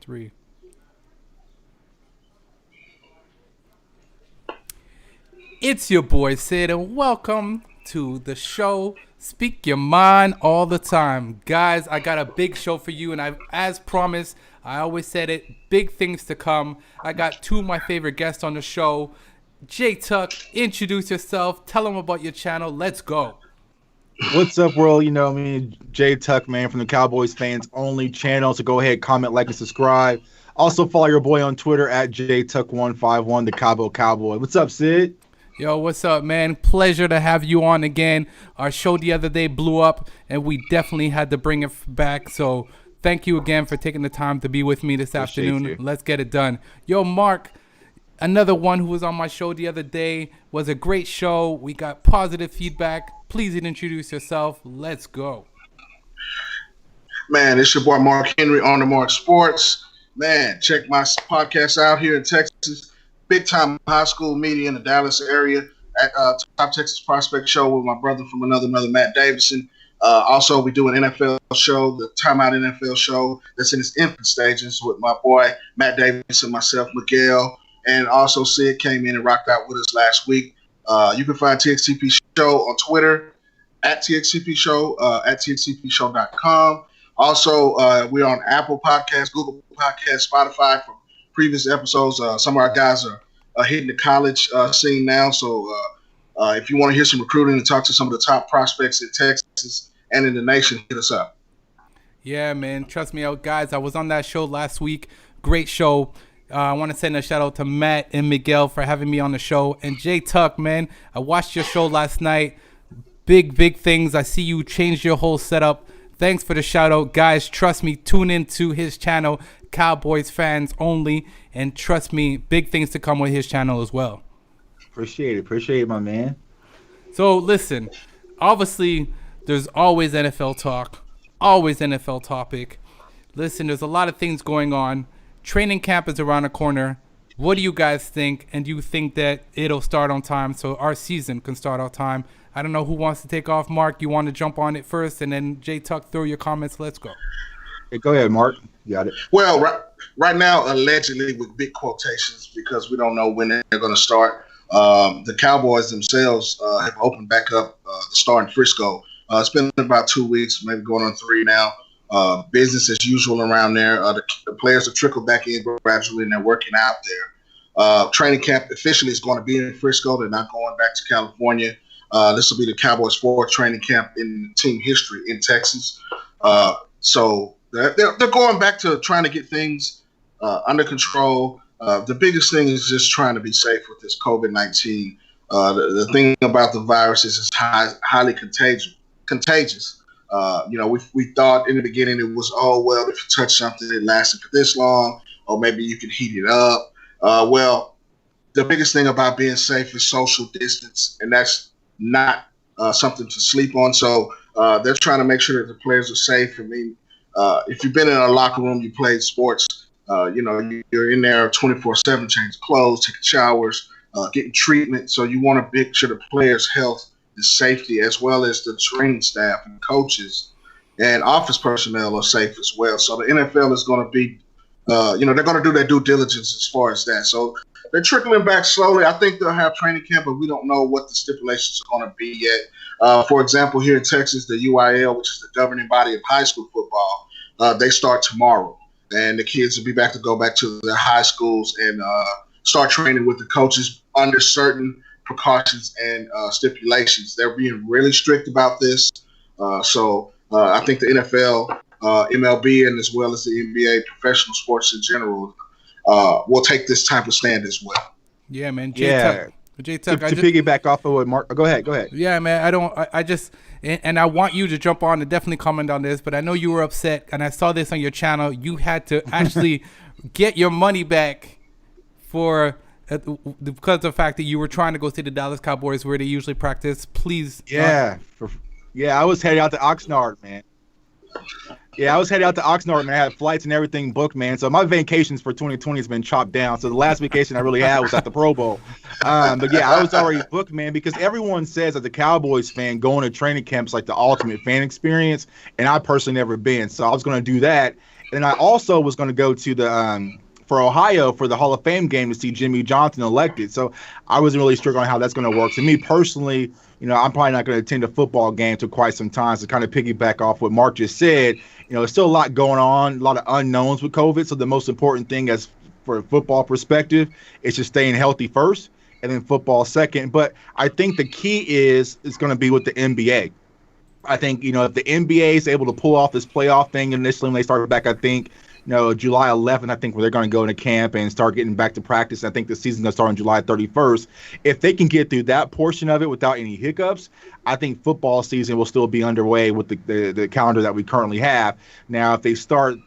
3. It's your boy Sid, and welcome to the show. Speak your mind all the time. Guys, I got a big show for you, and as promised, I always said it, big things to come. I got two of my favorite guests on the show. J Tuck, introduce yourself. Tell them about your channel. Let's go. What's up, world? Jay Tuck, man, from the Cowboys Fans Only channel. So go ahead, comment, like, and subscribe. Also follow your boy on Twitter at JTuck151, the Cabo Cowboy. What's up, Sid? Yo, what's up, man? Pleasure to have you on again. Our show the other day blew up, and we definitely had to bring it back. So thank you again for taking the time to be with me this afternoon. You. Let's get it done. Yo, Marc, another one who was on my show the other day. Was a great show. We got positive feedback. Please introduce yourself. Let's go. Man, it's your boy Mark Henry on the Mark Sports. Man, check my podcast out here in Texas. Big time high school media in the Dallas area at Top Texas Prospect Show with my brother from another mother, Matt Davidson. Also, we do an NFL show, the Timeout NFL show, that's in its infant stages with my boy Matt Davidson, myself, Miguel, and also Sid came in and rocked out with us last week. You can find TXTP Show on Twitter at TXTP Show, at TXTPShow.com. Also, we're on Apple Podcasts, Google Podcasts, Spotify for previous episodes. Some of our guys are hitting the college scene now. So if you want to hear some recruiting and talk to some of the top prospects in Texas and in the nation, hit us up. Yeah, man. Trust me out, guys. I was on that show last week. Great show. I want to send a shout out to Matt and Miguel for having me on the show. And Jay Tuck, man, I watched your show last night. Big things. I see you changed your whole setup. Thanks for the shout out, guys. Trust me, tune into his channel, Cowboys Fans Only, and trust me, big things to come with his channel as well. Appreciate it, my man. So listen, obviously there's always NFL talk, always NFL topic. Listen, there's a lot of things going on. Training camp is around the corner. What do you guys think? And do you think that it'll start on time so our season can start on time? I don't know who wants to take off. Mark, you want to jump on it first, and then J Tuck, throw your comments. Let's go. Hey, go ahead, Mark. You got it. Well, right now, allegedly with big quotations because we don't know when they're going to start. The Cowboys themselves have opened back up the start in Frisco. It's been about 2 weeks, maybe going on 3 now. Business as usual around there. The players have trickled back in gradually, and they're working out there. Training camp officially is going to be in Frisco. They're not going back to California. This will be the Cowboys' 4th training camp in team history in Texas. So they're going back to trying to get things under control. The biggest thing is just trying to be safe with this COVID-19. The thing about the virus is it's highly contagious. We thought in the beginning it was, if you touch something, it lasted for this long, or maybe you can heat it up. The biggest thing about being safe is social distance, and that's not something to sleep on. So they're trying to make sure that the players are safe. I mean, if you've been in a locker room, you played sports, you're in there 24/7, changing clothes, taking showers, getting treatment. So you want to make sure the players' health and safety, as well as the training staff and coaches and office personnel, are safe as well. So the NFL is going to be, they're going to do their due diligence as far as that. So they're trickling back slowly. I think they'll have training camp, but we don't know what the stipulations are going to be yet. For example, here in Texas, the UIL, which is the governing body of high school football, they start tomorrow. And the kids will be back to go back to their high schools and start training with the coaches under certain precautions and stipulations. They're being really strict about this. So I think the NFL, MLB, and as well as the NBA, professional sports in general, will take this type of stand as well. Yeah, man. J-Tuck, to piggyback off of what Mark, go ahead. Yeah, man. I want you to jump on and definitely comment on this, but I know you were upset, and I saw this on your channel. You had to actually get your money back for because of the fact that you were trying to go see the Dallas Cowboys where they usually practice. Please. Yeah, I was headed out to Oxnard, man. Yeah, I was headed out to Oxnard, and I had flights and everything booked, man. So my vacations for 2020 has been chopped down. So the last vacation I really had was at the Pro Bowl. But yeah, I was already booked, man, because everyone says as a Cowboys fan, going to training camps like the ultimate fan experience, and I personally never been. So I was going to do that. And I also was going to go to the for Ohio for the Hall of Fame game to see Jimmy Johnson elected. So I wasn't really sure on how that's going to work. So me personally, I'm probably not going to attend a football game for quite some time. So kind of piggyback off what Mark just said, there's still a lot going on, a lot of unknowns with COVID. So the most important thing as for a football perspective is just staying healthy first and then football second. But I think the key is going to be with the NBA. I think, if the NBA is able to pull off this playoff thing initially when they started back, I think, July 11th, I think, where they're going to go into camp and start getting back to practice. I think the season's going to start on July 31st. If they can get through that portion of it without any hiccups, I think football season will still be underway with the calendar that we currently have. Now, if they start,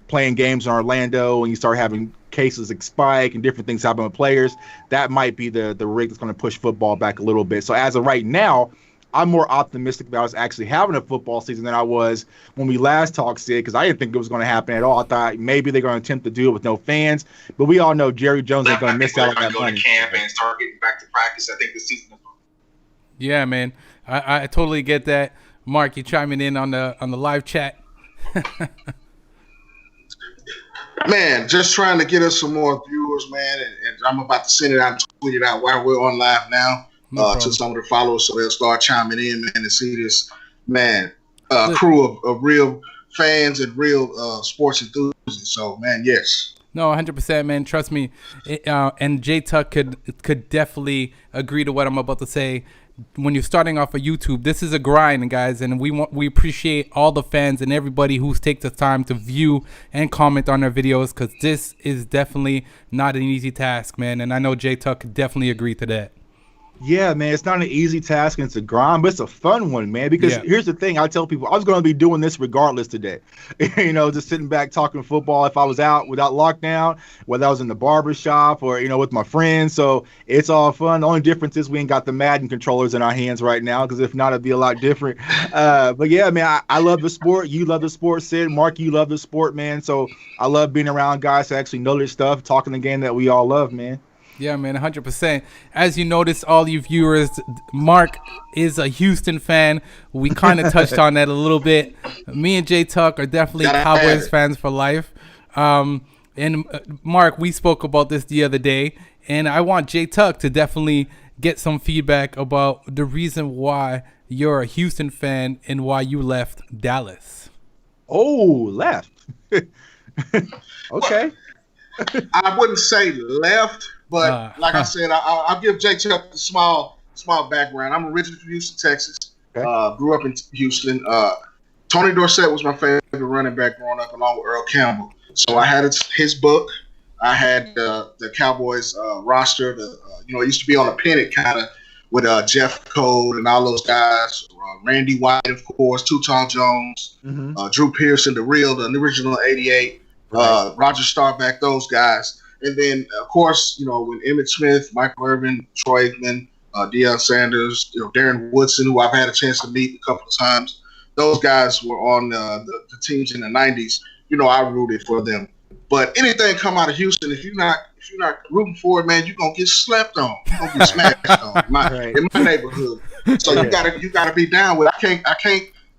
playing games in Orlando and you start having cases spike and different things happen with players, that might be the rig that's going to push football back a little bit. So as of right now, I'm more optimistic about us actually having a football season than I was when we last talked, Sid, because I didn't think it was going to happen at all. I thought maybe they're going to attempt to do it with no fans, but we all know Jerry Jones ain't going to miss out on that money. Camp and start getting back to practice. I think the season is. Yeah, man, I totally get that. Mark, you chiming in on the live chat. Man, just trying to get us some more viewers, man, and I'm about to send it out and tweet it out while we're on live now. To some of the followers, so they'll start chiming in, man, and see this, man, crew of real fans and real sports enthusiasts. So, man, yes. No, 100%, man. Trust me. And J Tuck could definitely agree to what I'm about to say. When you're starting off of YouTube, this is a grind, guys, and we appreciate all the fans and everybody who takes the time to view and comment on our videos, because this is definitely not an easy task, man. And I know J Tuck could definitely agree to that. Yeah, man, it's not an easy task and it's a grind, but it's a fun one, man. Because here's the thing, I tell people I was going to be doing this regardless today. Just sitting back talking football if I was out without lockdown, whether I was in the barber shop or, with my friends. So it's all fun. The only difference is we ain't got the Madden controllers in our hands right now, because if not, it'd be a lot different. But yeah, man, I love the sport. You love the sport, Sid. Mark, you love the sport, man. So I love being around guys who actually know this stuff, talking the game that we all love, man. Yeah, man, 100%. As you notice, all you viewers, Mark is a Houston fan. We kind of touched on that a little bit. Me and J Tuck are definitely Cowboys fans for life. And Mark, we spoke about this the other day, and I want J Tuck to definitely get some feedback about the reason why you're a Houston fan and why you left Dallas. Oh, left. Okay. I wouldn't say left. But like I said, I'll give Jay Chuck a small background. I'm originally from Houston, Texas. Okay. Grew up in Houston. Tony Dorsett was my favorite running back growing up, along with Earl Campbell. So I had his book. I had the Cowboys roster. It used to be on a pennant kind of with Jeff Code and all those guys. Randy White, of course, Tuton Jones, Drew Pearson, the original 88, Roger Staubach, those guys. And then, of course, when Emmitt Smith, Michael Irvin, Troy Aikman, Deion Sanders, Darren Woodson, who I've had a chance to meet a couple of times, those guys were on the teams in the 90s. I rooted for them. But anything come out of Houston, if you're not rooting for it, man, you're gonna get slept on. You're gonna get smashed on in my neighborhood. So you gotta be down with it.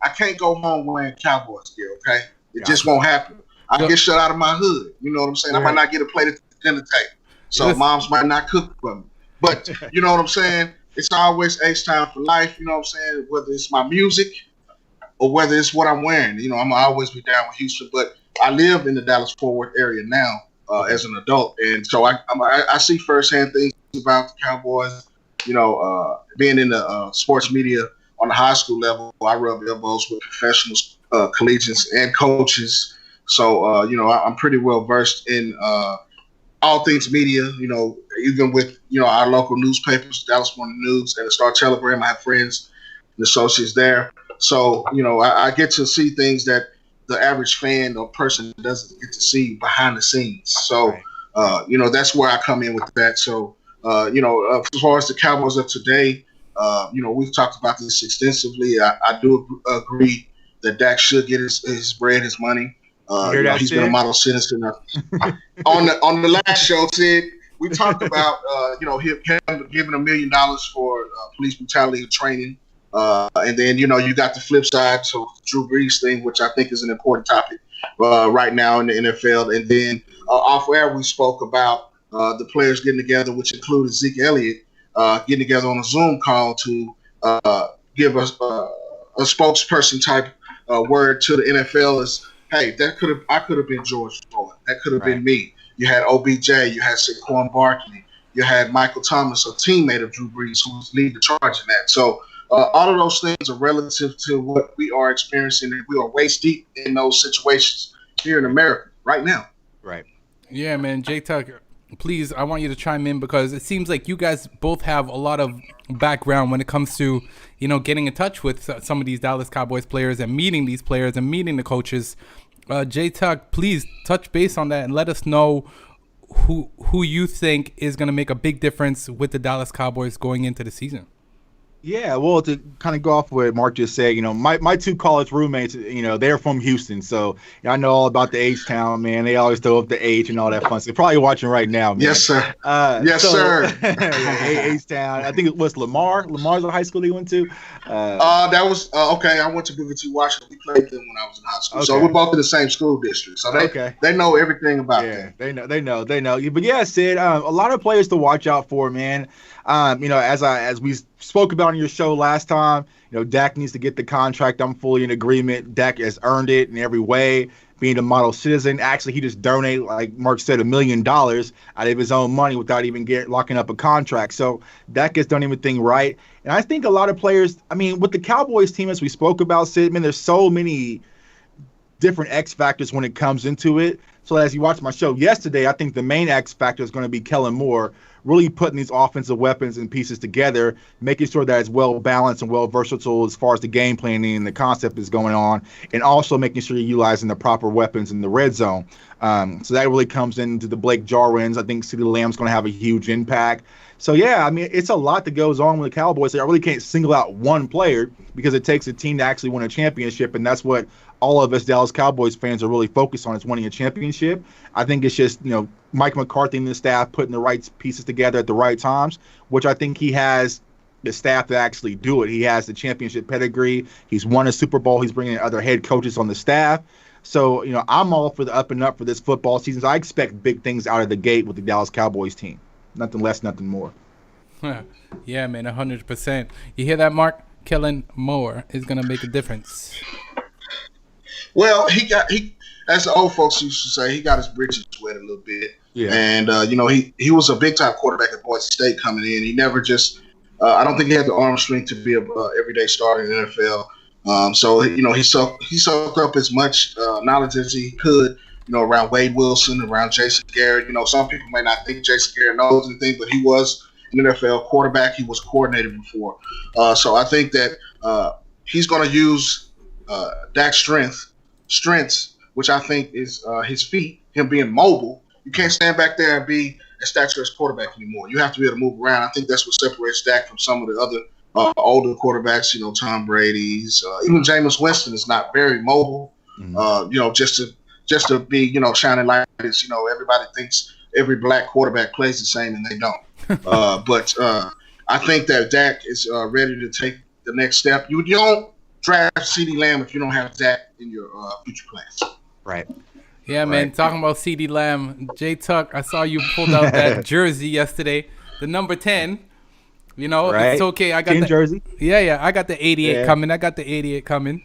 I can't go home wearing Cowboys gear. Okay, it just won't happen. I get shut out of my hood. You know what I'm saying? I might not get a plate at the dinner table. So moms might not cook for me. But you know what I'm saying? It's always H-Town for life. You know what I'm saying? Whether it's my music or whether it's what I'm wearing. I'm always be down with Houston. But I live in the Dallas-Fort Worth area now as an adult. And so I see firsthand things about the Cowboys. Being in the sports media on the high school level, I rub elbows with professionals, collegians, and coaches. So, I'm pretty well versed in all things media, even with, our local newspapers, Dallas Morning News and the Star Telegram. I have friends and associates there. So, I get to see things that the average fan or person doesn't get to see behind the scenes. So, that's where I come in with that. So, as far as the Cowboys of today, we've talked about this extensively. I do agree that Dak should get his bread, his money. He's been a model citizen. On the last show, Sid, we talked about him giving $1 million for police brutality training, and then you got the flip side, so Drew Brees thing, which I think is an important topic right now in the NFL. And then off air, we spoke about the players getting together, which included Zeke Elliott getting together on a Zoom call to give us a spokesperson type word to the NFL is, hey, I could have been George Floyd. That could have been me. You had OBJ, you had Saquon Barkley, you had Michael Thomas, a teammate of Drew Brees, who was leading the charge in that. So all of those things are relative to what we are experiencing, and we are waist deep in those situations here in America right now. Right. Yeah, man. Jay Tucker, please, I want you to chime in because it seems like you guys both have a lot of background when it comes to, getting in touch with some of these Dallas Cowboys players and meeting these players and meeting the coaches. Jay Tuck, please touch base on that and let us know who you think is going to make a big difference with the Dallas Cowboys going into the season. Yeah, well, to kind of go off what Mark just said, my two college roommates, they're from Houston, so I know all about the H-Town, man. They always throw up the H and all that fun stuff. They're probably watching right now, man. Yes, sir. Sir. H-Town. I think it was Lamar. Lamar's the high school he went to. That was okay. I went to Booker T. Washington. We played them when I was in high school, so we're both in the same school district. So they know everything about that. They know. But yeah, Sid, a lot of players to watch out for, man. As we spoke about on your show last time, Dak needs to get the contract. I'm fully in agreement. Dak has earned it in every way, being a model citizen. Actually, he just donated, like Mark said, $1 million out of his own money without even locking up a contract. So Dak has done everything right. And I think a lot of players, with the Cowboys team, as we spoke about, Sid, man, there's so many different X factors when it comes into it. So as you watched my show yesterday, I think the main X factor is going to be Kellen Moore, really putting these offensive weapons and pieces together, making sure that it's well balanced and well versatile as far as the game planning and the concept is going on, and also making sure you're utilizing the proper weapons in the red zone. So that really comes into the Blake Jarwins. I think CeeDee Lamb's going to have a huge impact. So, yeah, it's a lot that goes on with the Cowboys. I really can't single out one player because it takes a team to actually win a championship, and that's what all of us Dallas Cowboys fans are really focused on, is winning a championship. I think it's just, Mike McCarthy and the staff putting the right pieces together at the right times, which I think he has the staff to actually do it. He has the championship pedigree. He's won a Super Bowl. He's bringing other head coaches on the staff. So, I'm all for the up and up for this football season. I expect big things out of the gate with the Dallas Cowboys team. Nothing less, nothing more. Yeah, man, 100%. You hear that, Mark? Kellen Moore is going to make a difference. Well, he as the old folks used to say, he got his britches wet a little bit. Yeah. And, he was a big-time quarterback at Boise State coming in. He never just I don't think he had the arm strength to be a everyday starter in the NFL. So, he soaked up as much knowledge as he could, around Wade Wilson, around Jason Garrett. Some people may not think Jason Garrett knows anything, but he was an NFL quarterback. He was coordinator before. So I think that he's going to use Dak's strengths, which I think is his feet, him being mobile. You can't stand back there and be a statuesque quarterback anymore. You have to be able to move around. I think that's what separates Dak from some of the other older quarterbacks, Tom Brady's. Even Jameis Winston is not very mobile, just to be, shining lights. Everybody thinks every black quarterback plays the same, and they don't. But I think that Dak is ready to take the next step. You don't draft CeeDee Lamb if you don't have Dak in your future plans. Right. Yeah, man. Right. Talking about CeeDee Lamb, Jay Tuck, I saw you pulled out that jersey yesterday, the number 10. Right. It's okay. I got 10 jersey. Yeah. I got the 88 coming.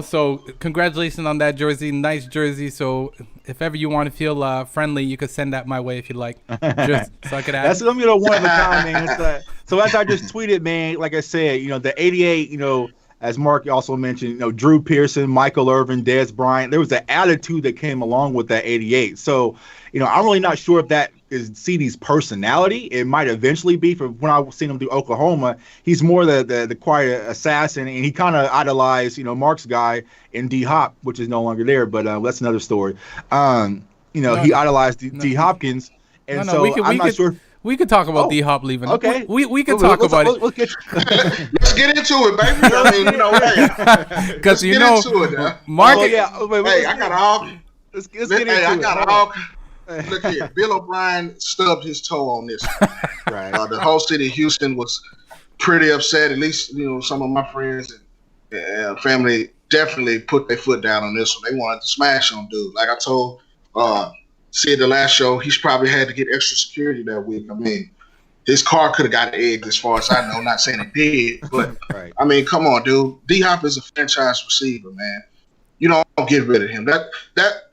So congratulations on that jersey. Nice jersey. So if ever you want to feel friendly, you could send that my way if you like. Just so I could ask. That's one of a kind, man. So as I just tweeted, man, like I said, the 88, as Mark also mentioned, Drew Pearson, Michael Irvin, Dez Bryant, there was an attitude that came along with that 88. So, I'm really not sure if that is CeeDee's personality. It might eventually be. From when I've seen him through Oklahoma, he's more the quiet assassin, and he kind of idolized, Mark's guy in D Hop, which is no longer there, but that's another story. He idolized D Hopkins, and I'm not sure. We could talk about D Hop leaving. Okay, we could talk about it. Let's get into it, baby. Because Mark. I got all. Let's get into it. I got all. Look here, Bill O'Brien stubbed his toe on this. Right. The whole city of Houston was pretty upset. At least some of my friends and family definitely put their foot down on this one. They wanted to smash on dude. Like I told Sid the last show, he's probably had to get extra security that week. I mean, his car could have got egged as far as I know. Not saying it did, but Right. I mean, come on, dude. D-Hop is a franchise receiver, man. You don't get rid of him.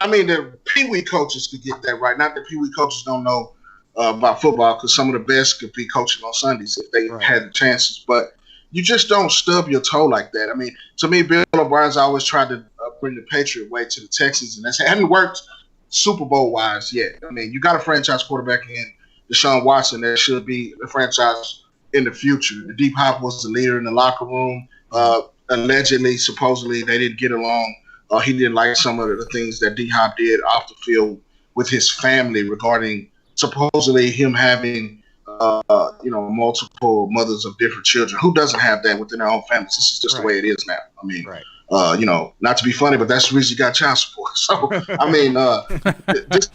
I mean, the Pee Wee coaches could get that right. Not that Pee Wee coaches don't know about football, because some of the best could be coaching on Sundays if they had the chances. But you just don't stub your toe like that. I mean, to me, Bill O'Brien's always tried to bring the Patriot way to the Texans, and that hasn't worked Super Bowl wise yet. I mean, you got a franchise quarterback in Deshaun Watson that should be the franchise in the future. D-Hop was the leader in the locker room. Allegedly, supposedly, they didn't get along. He didn't like some of the things that D-Hop did off the field with his family regarding supposedly him having, multiple mothers of different children. Who doesn't have that within their own families? This is just the way it is now. I mean, not to be funny, but that's the reason you got child support. So, I mean, this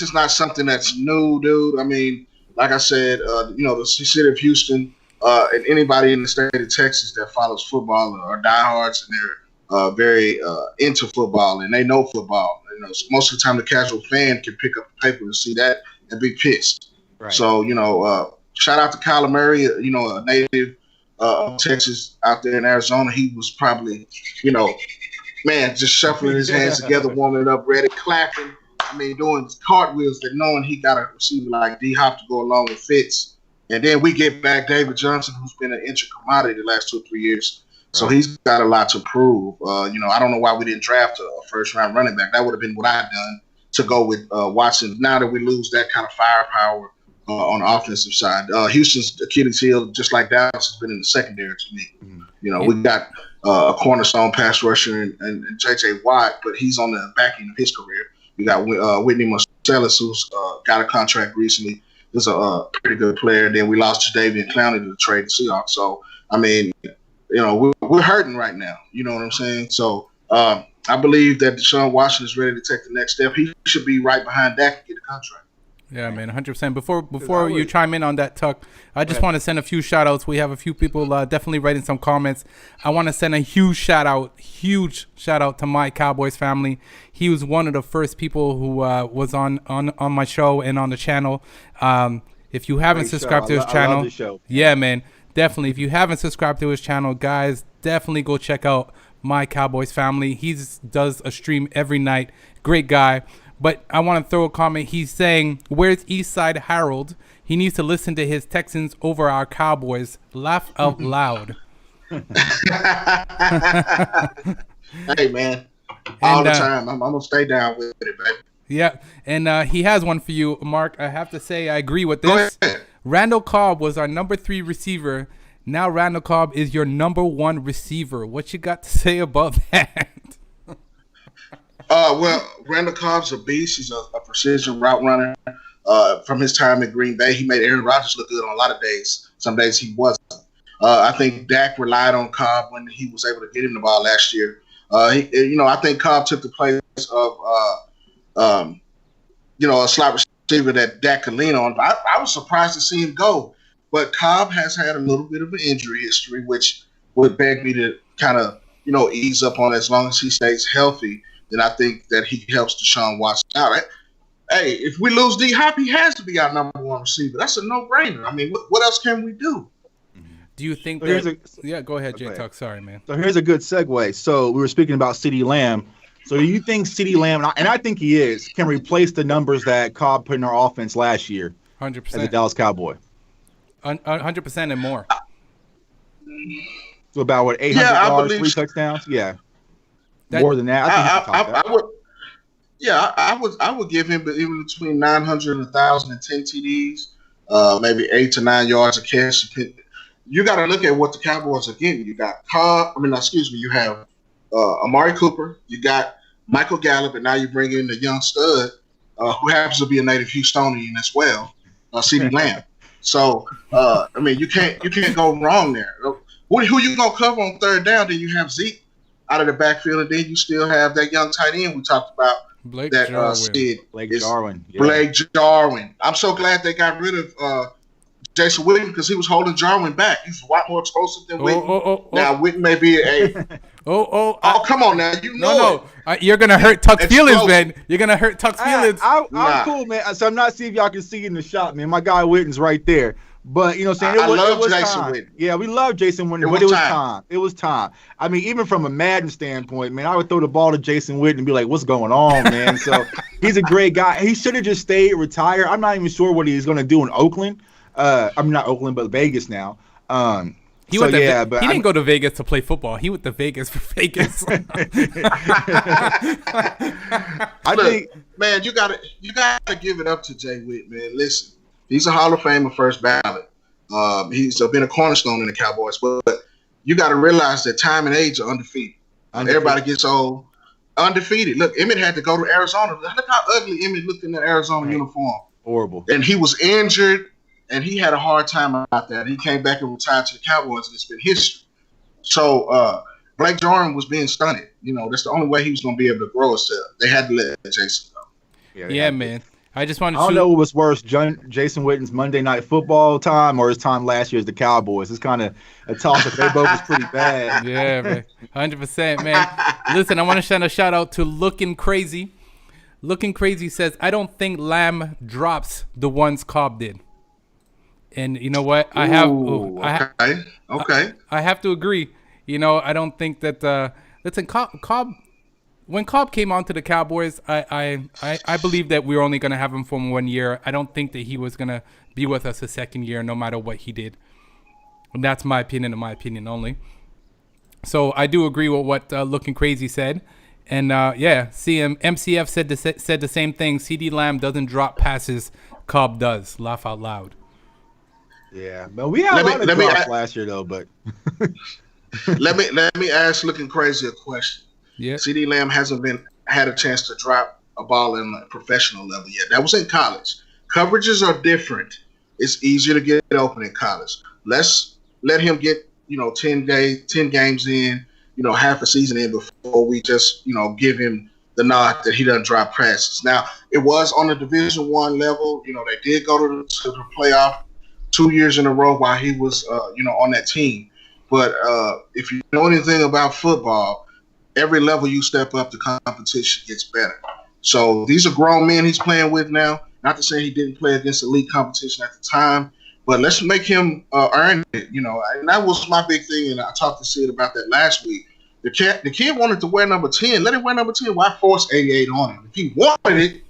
is not something that's new, dude. I mean, like I said, the city of Houston and anybody in the state of Texas that follows football are diehards, and they're very into football, and they know football. Most of the time, the casual fan can pick up the paper and see that and be pissed. Right. So, shout out to Kyler Murray, a native of Texas out there in Arizona. He was probably, just shuffling his hands together, warming up, ready, clapping. I mean, doing cartwheels, that knowing he got a receiver like D-Hop to go along with Fitz. And then we get back David Johnson, who's been an injured commodity the last 2 or 3 years. So he's got a lot to prove. I don't know why we didn't draft a first-round running back. That would have been what I'd done to go with Watson. Now that we lose that kind of firepower on the offensive side, Houston's Achilles heel, just like Dallas, has been in the secondary to me. Mm-hmm. We got a cornerstone pass rusher and J.J. Watt, but he's on the back end of his career. You got Whitney Marcellus, who's got a contract recently. He's a pretty good player. Then we lost Jadeveon Clowney to the trade to Seahawks. So, I mean, we're hurting right now. You know what I'm saying? So I believe that Deshaun Watson is ready to take the next step. He should be right behind Dak and get a contract. Yeah, man, 100%. Before you chime in on that, Tuck, I just want to send a few shout-outs. We have a few people definitely writing some comments. I want to send a huge shout-out to my Cowboys family. He was one of the first people who was on my show and on the channel. If you haven't subscribed to his channel, I love the show. Yeah, man, definitely. If you haven't subscribed to his channel, guys, definitely go check out my Cowboys family. He does a stream every night. Great guy. But I want to throw a comment. He's saying, where's Eastside Harold? He needs to listen to his Texans over our Cowboys. Laugh out loud. Hey, man. All the time. I'm going to stay down with it, baby. Yeah. And he has one for you, Mark. I have to say I agree with this. Go ahead. Randall Cobb was our number 3 receiver. Now Randall Cobb is your number 1 receiver. What you got to say about that? Well, Randall Cobb's a beast. He's a precision route runner. From his time in Green Bay, he made Aaron Rodgers look good on a lot of days. Some days he wasn't. I think Dak relied on Cobb when he was able to get him the ball last year. I think Cobb took the place of, a slot receiver that Dak could lean on. I was surprised to see him go. But Cobb has had a little bit of an injury history, which would beg me to kind of, ease up on it as long as he stays healthy. Then I think that he helps Deshaun Watson out. Hey, if we lose D-Hop, he has to be our number 1 receiver. That's a no-brainer. I mean, what else can we do? Do you think yeah, go ahead, Jay Tuck. Sorry, man. So here's a good segue. So we were speaking about CeeDee Lamb. So do you think CeeDee Lamb, and I think he is, can replace the numbers that Cobb put in our offense last year 100%. as a Dallas Cowboy? 100% and more. So about, 800 yards, 3 touchdowns? Yeah. More than that. I would give him even between 900 and 1,000 and 10 TDs, maybe 8 to 9 yards a catch. You got to look at what the Cowboys are getting. You got you have Amari Cooper, you got Michael Gallup, and now you bring in the young stud who happens to be a native Houstonian as well, CeeDee Lamb. So you can't go wrong there. Who you gonna cover on third down? Then you have Zeke out of the backfield, and then you still have that young tight end we talked about. Blake Jarwin. Blake Jarwin. Yeah. Blake Jarwin. I'm so glad they got rid of Jason Witten because he was holding Jarwin back. He's a lot more explosive than Witten. Now Witten may be Oh, come on now. You know it. You're gonna hurt Tuck's feelings, Explosive. man. You're gonna hurt Tuck's feelings. I'm Nah. cool, man. So I'm not seeing if y'all can see it in the shot, man. My guy Witten's right there. But, you know what I'm saying? I love it was Jason time. Witten. Yeah, we love Jason Witten, but it was time. It was time. I mean, even from a Madden standpoint, man, I would throw the ball to Jason Witten and be like, what's going on, man? So he's a great guy. He should have just stayed, retired. I'm not even sure what he's going to do in Oakland. I mean, not Oakland, but Vegas now. He didn't go to Vegas to play football. He went to Vegas for Vegas. Man, you gotta give it up to Jay Witt, man. Listen, he's a Hall of Famer first ballot. He's been a cornerstone in the Cowboys, but you got to realize that time and age are undefeated. Everybody gets old. Undefeated. Look, Emmett had to go to Arizona. Look how ugly Emmett looked in that Arizona uniform. Horrible. And he was injured, and he had a hard time out there. He came back and retired to the Cowboys, and it's been history. So Blake Jordan was being stunted. You know, that's the only way he was going to be able to grow himself. They had to let Jason go. Yeah, man. I just wanted to. I don't know what was worse, Jason Witten's Monday Night Football time or his time last year as the Cowboys. It's kind of a toss-up. They both was pretty bad. Yeah, man. 100%, man. Listen, I want to send a shout-out to Looking Crazy. Looking Crazy says, I don't think Lamb drops the ones Cobb did. And you know what? I have to agree. You know, I don't think that listen, Cobb when Cobb came onto the Cowboys, I believe that we were only going to have him for 1 year. I don't think that he was going to be with us a second year, no matter what he did. And that's my opinion, and my opinion only. So I do agree with what Looking Crazy said. And MCF said the same thing. CD Lamb doesn't drop passes, Cobb does. Laugh out loud. Yeah, but we had a lot of drops last year though. But let me ask Looking Crazy a question. Yeah. CD Lamb hasn't had a chance to drop a ball in a professional level yet. That was in college. Coverages are different. It's easier to get open in college. Let's let him get 10 games in, half a season in before we just give him the nod that he doesn't drop passes. Now it was on the Division I level. They did go to the playoff 2 years in a row while he was on that team. But if you know anything about football, every level you step up, the competition gets better. So these are grown men he's playing with now. Not to say he didn't play against elite competition at the time, but let's make him earn it. And that was my big thing. And I talked to Sid about that last week. The kid wanted to wear number 10. Let him wear number 10. Why force 88 on him? If he wanted it,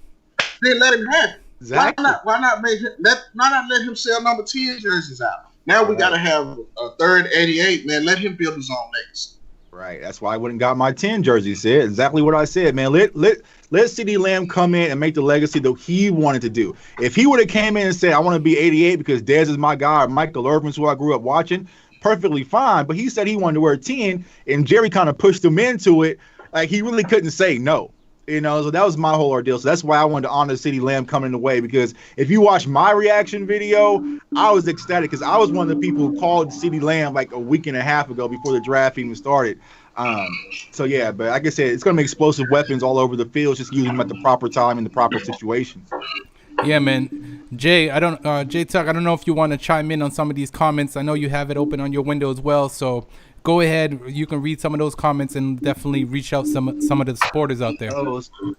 then let him have it. Exactly. Why not let him sell number 10 jerseys out? Now we got to have a third 88. Man, let him build his own legacy. Right. That's why I wouldn't got my 10 jersey. Said exactly what I said, man. Let CD Lamb come in and make the legacy that he wanted to do. If he would have came in and said, I want to be 88 because Dez is my guy, or Michael Irvin's who I grew up watching, perfectly fine. But he said he wanted to wear 10, and Jerry kind of pushed him into it. Like, he really couldn't say no. So that was my whole ordeal. So that's why I wanted to honor CD Lamb coming away, because if you watch my reaction video, I was ecstatic because I was one of the people who called CD Lamb like a week and a half ago before the draft even started. So yeah, but like I said, it's gonna be explosive weapons all over the field. Just use them at the proper time in the proper situations. Yeah, man. Jay Tuck, I don't know if you want to chime in on some of these comments. I know you have it open on your window as well, so go ahead. You can read some of those comments and definitely reach out some of the supporters out there. Oh,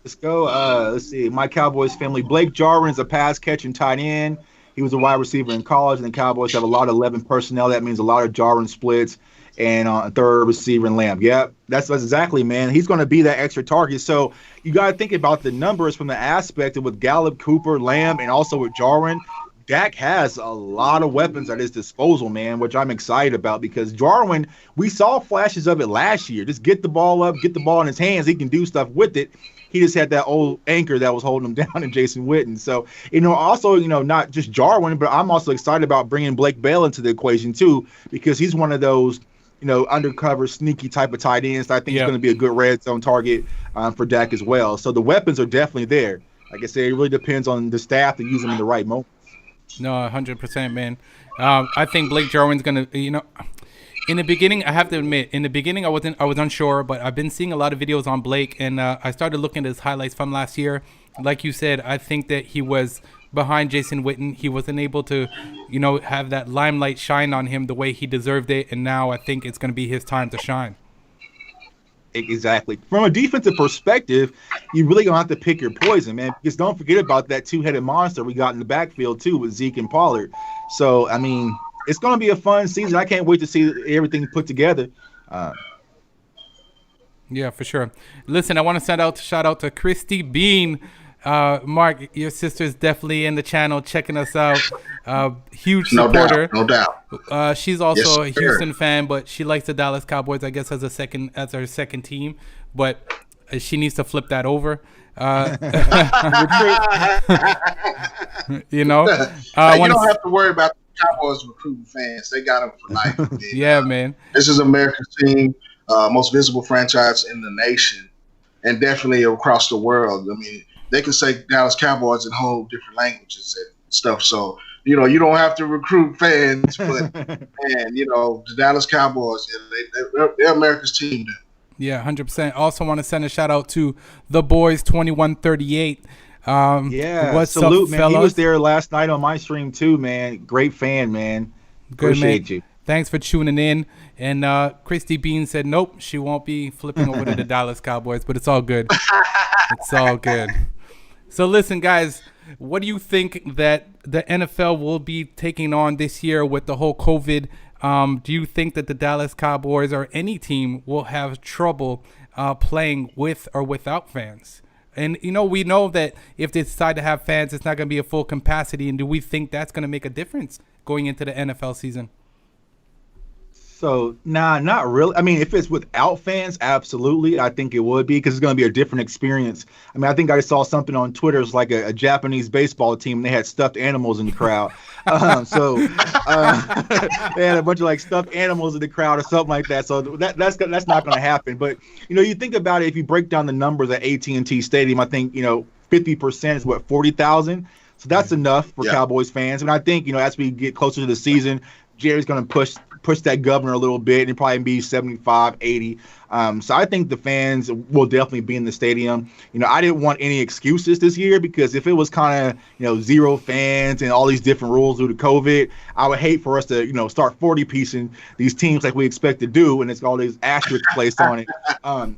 let's go. Let's see. My Cowboys family. Blake Jarwin is a pass catching tight end. He was a wide receiver in college, and the Cowboys have a lot of 11 personnel. That means a lot of Jarwin splits and a third receiver in Lamb. Yep, that's exactly, man. He's going to be that extra target. So you got to think about the numbers from the aspect of with Gallup, Cooper, Lamb, and also with Jarwin. Dak has a lot of weapons at his disposal, man, which I'm excited about because Jarwin, we saw flashes of it last year. Just get the ball up, get the ball in his hands. He can do stuff with it. He just had that old anchor that was holding him down in Jason Witten. So, also, not just Jarwin, but I'm also excited about bringing Blake Bell into the equation too, because he's one of those, undercover, sneaky type of tight ends. I think he's going to be a good red zone target for Dak as well. So the weapons are definitely there. Like I said, it really depends on the staff to use them in the right moment. No, 100%, man. I think Blake Jarwin's going to, in the beginning, I have to admit, I was unsure, but I've been seeing a lot of videos on Blake, and I started looking at his highlights from last year. Like you said, I think that he was behind Jason Witten. He wasn't able to, have that limelight shine on him the way he deserved it, and now I think it's going to be his time to shine. Exactly. From a defensive perspective, you really gonna have to pick your poison, man. Because don't forget about that two-headed monster we got in the backfield too with Zeke and Pollard. So I mean, it's gonna be a fun season. I can't wait to see everything put together. Yeah, for sure. Listen, I want to shout out to Christy Bean. Mark, your sister's definitely in the channel checking us out. Huge supporter. No doubt. She's also Yes, a Houston fan, but she likes the Dallas Cowboys, I guess, as her second team. But she needs to flip that over. You know, you don't have to worry about the Cowboys recruiting fans. They got them for life. Yeah, man. This is America's team, most visible franchise in the nation, and definitely across the world. I mean, they can say Dallas Cowboys in whole different languages and stuff. So, you don't have to recruit fans, but man, the Dallas Cowboys, they're America's team now. Yeah, 100%. Also want to send a shout out to the boys 2138. What's salute, up, man. fellas? He was there last night on my stream too, man. Great fan, man. Appreciate you. Thanks for tuning in. And Christy Bean said, nope, she won't be flipping over to the Dallas Cowboys, but it's all good. It's all good. So listen, guys, what do you think that the NFL will be taking on this year with the whole COVID? Do you think that the Dallas Cowboys or any team will have trouble playing with or without fans? And, we know that if they decide to have fans, it's not going to be a full capacity. And do we think that's going to make a difference going into the NFL season? So, nah, not really. I mean, if it's without fans, absolutely. I think it would be because it's going to be a different experience. I mean, I think I saw something on Twitter. It's like a Japanese baseball team. And they had stuffed animals in the crowd. They had a bunch of like stuffed animals in the crowd or something like that. So that's not going to happen. But, you think about it, if you break down the numbers at AT&T Stadium, I think, 50% is 40,000. So that's enough for Cowboys fans. And I think, as we get closer to the season, Jerry's going to push that governor a little bit and probably be 75, 80. So I think the fans will definitely be in the stadium. I didn't want any excuses this year because if it was kind of, zero fans and all these different rules due to COVID, I would hate for us to, start 40-piecing these teams like we expect to do, and it's got all these asterisks placed on it.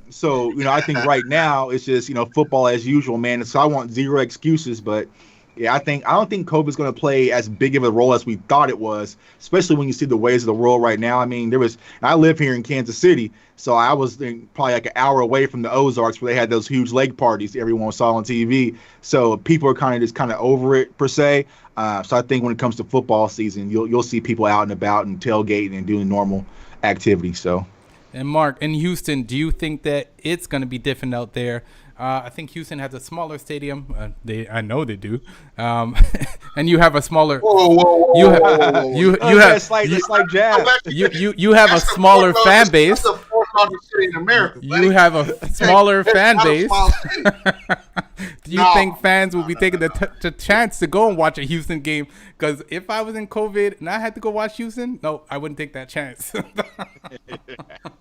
So, I think right now it's just, football as usual, man. So I want zero excuses, but yeah, I don't think COVID's going to play as big of a role as we thought it was, especially when you see the ways of the world right now. I mean, I live here in Kansas City, so I was probably like an hour away from the Ozarks where they had those huge lake parties everyone saw on TV. So people are kind of over it per se. So I think when it comes to football season, you'll see people out and about and tailgating and doing normal activities. So. And Mark, in Houston, do you think that it's going to be different out there? I think Houston has a smaller stadium. I know they do. And you have a smaller. You have a smaller fan base. You have a smaller fan base. Do you think fans will be taking the chance to go and watch a Houston game? Because if I was in COVID and I had to go watch Houston, no, I wouldn't take that chance.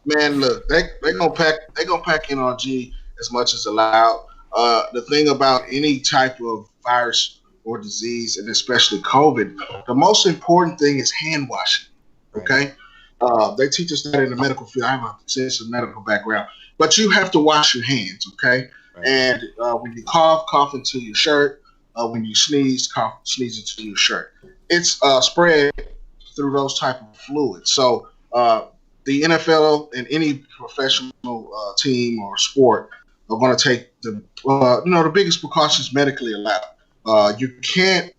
Man, look, they gonna pack NRG as much as allowed. The thing about any type of virus or disease, and especially COVID, the most important thing is hand washing. Okay, they teach us that in the medical field. I have a extensive medical background, but you have to wash your hands. Okay, and when you cough into your shirt. When you sneeze into your shirt. It's spread through those type of fluids. So the NFL and any professional team or sport are going to take the biggest precautions medically allowed. You can't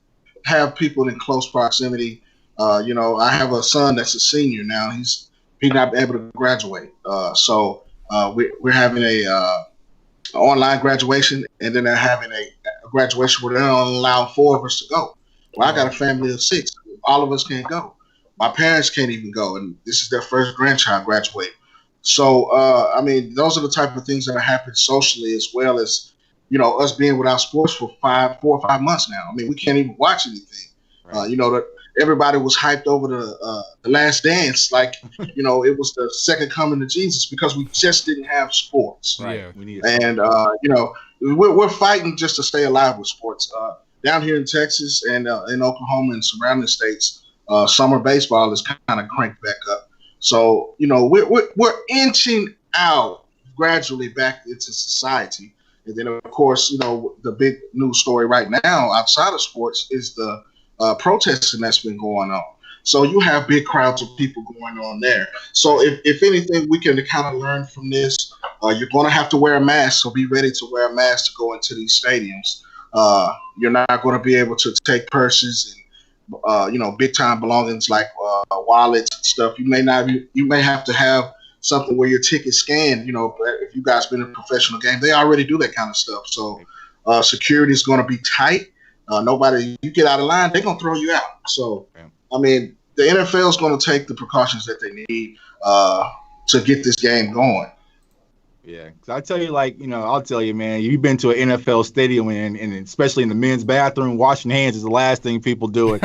have people in close proximity. I have a son that's a senior now. He's not able to graduate. So we're having a online graduation, and then they're having a graduation where they don't allow 4 of us to go. Well, I got a family of 6. All of us can't go. My parents can't even go, and this is their first grandchild graduate. So, those are the type of things that are happening socially, as well as, us being without sports for 4 or 5 months now. I mean, we can't even watch anything. That everybody was hyped over the Last Dance, like, it was the second coming of Jesus, because we just didn't have sports. Right. And, we're fighting just to stay alive with sports. Down here in Texas and in Oklahoma and surrounding states, summer baseball is kind of cranked back up. So, we're inching out. gradually back into society. And then, of course, the big news story right now outside of sports is the protesting that's been going on. So you have big crowds of people going on there. So if anything, we can kind of learn from this. You're going to have to wear a mask, so be ready to wear a mask to go into these stadiums. You're not going to be able to take purses and big time belongings like wallets and stuff. You may have to have something where your ticket scanned. If you guys been in a professional game, they already do that kind of stuff. So security is going to be tight. You get out of line, they're going to throw you out. So, I mean, the NFL is going to take the precautions that they need to get this game going. Yeah, because I tell you, I'll tell you, man, you've been to an NFL stadium and especially in the men's bathroom, washing hands is the last thing people do it.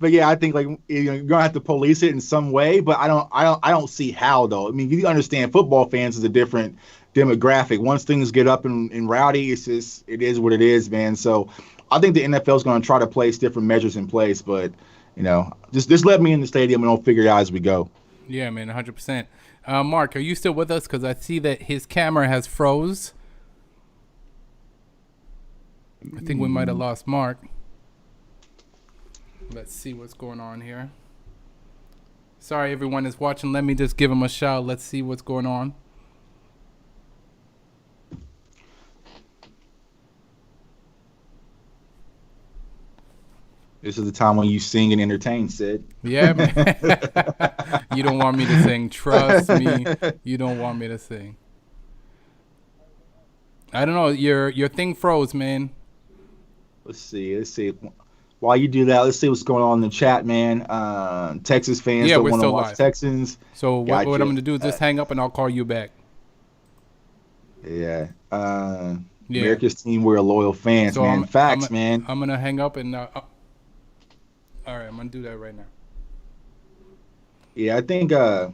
But yeah, I think you're gonna have to police it in some way, but I don't see how though. I mean, you understand, football fans is a different demographic. Once things get up and rowdy, it is what it is, man. So I think the NFL is going to try to place different measures in place, but just let me in the stadium and we'll figure it out as we go. Yeah, man, 100%. Mark, are you still with us? Because I see that his camera has froze. I think we might have lost Mark. Let's see what's going on here. Sorry, everyone is watching. Let me just give him a shout. Let's see what's going on. This is the time when you sing and entertain, Sid. Yeah, man. You don't want me to sing. Trust me. You don't want me to sing. I don't know. Your thing froze, man. Let's see. While you do that, let's see what's going on in the chat, man. Texas fans don't want to watch live. Texans. So what I'm going to do is just hang up and I'll call you back. Yeah. America's team, we're loyal fans, so man. Facts, man. I'm going to hang up and... all right, I'm going to do that right now. Yeah, I think, like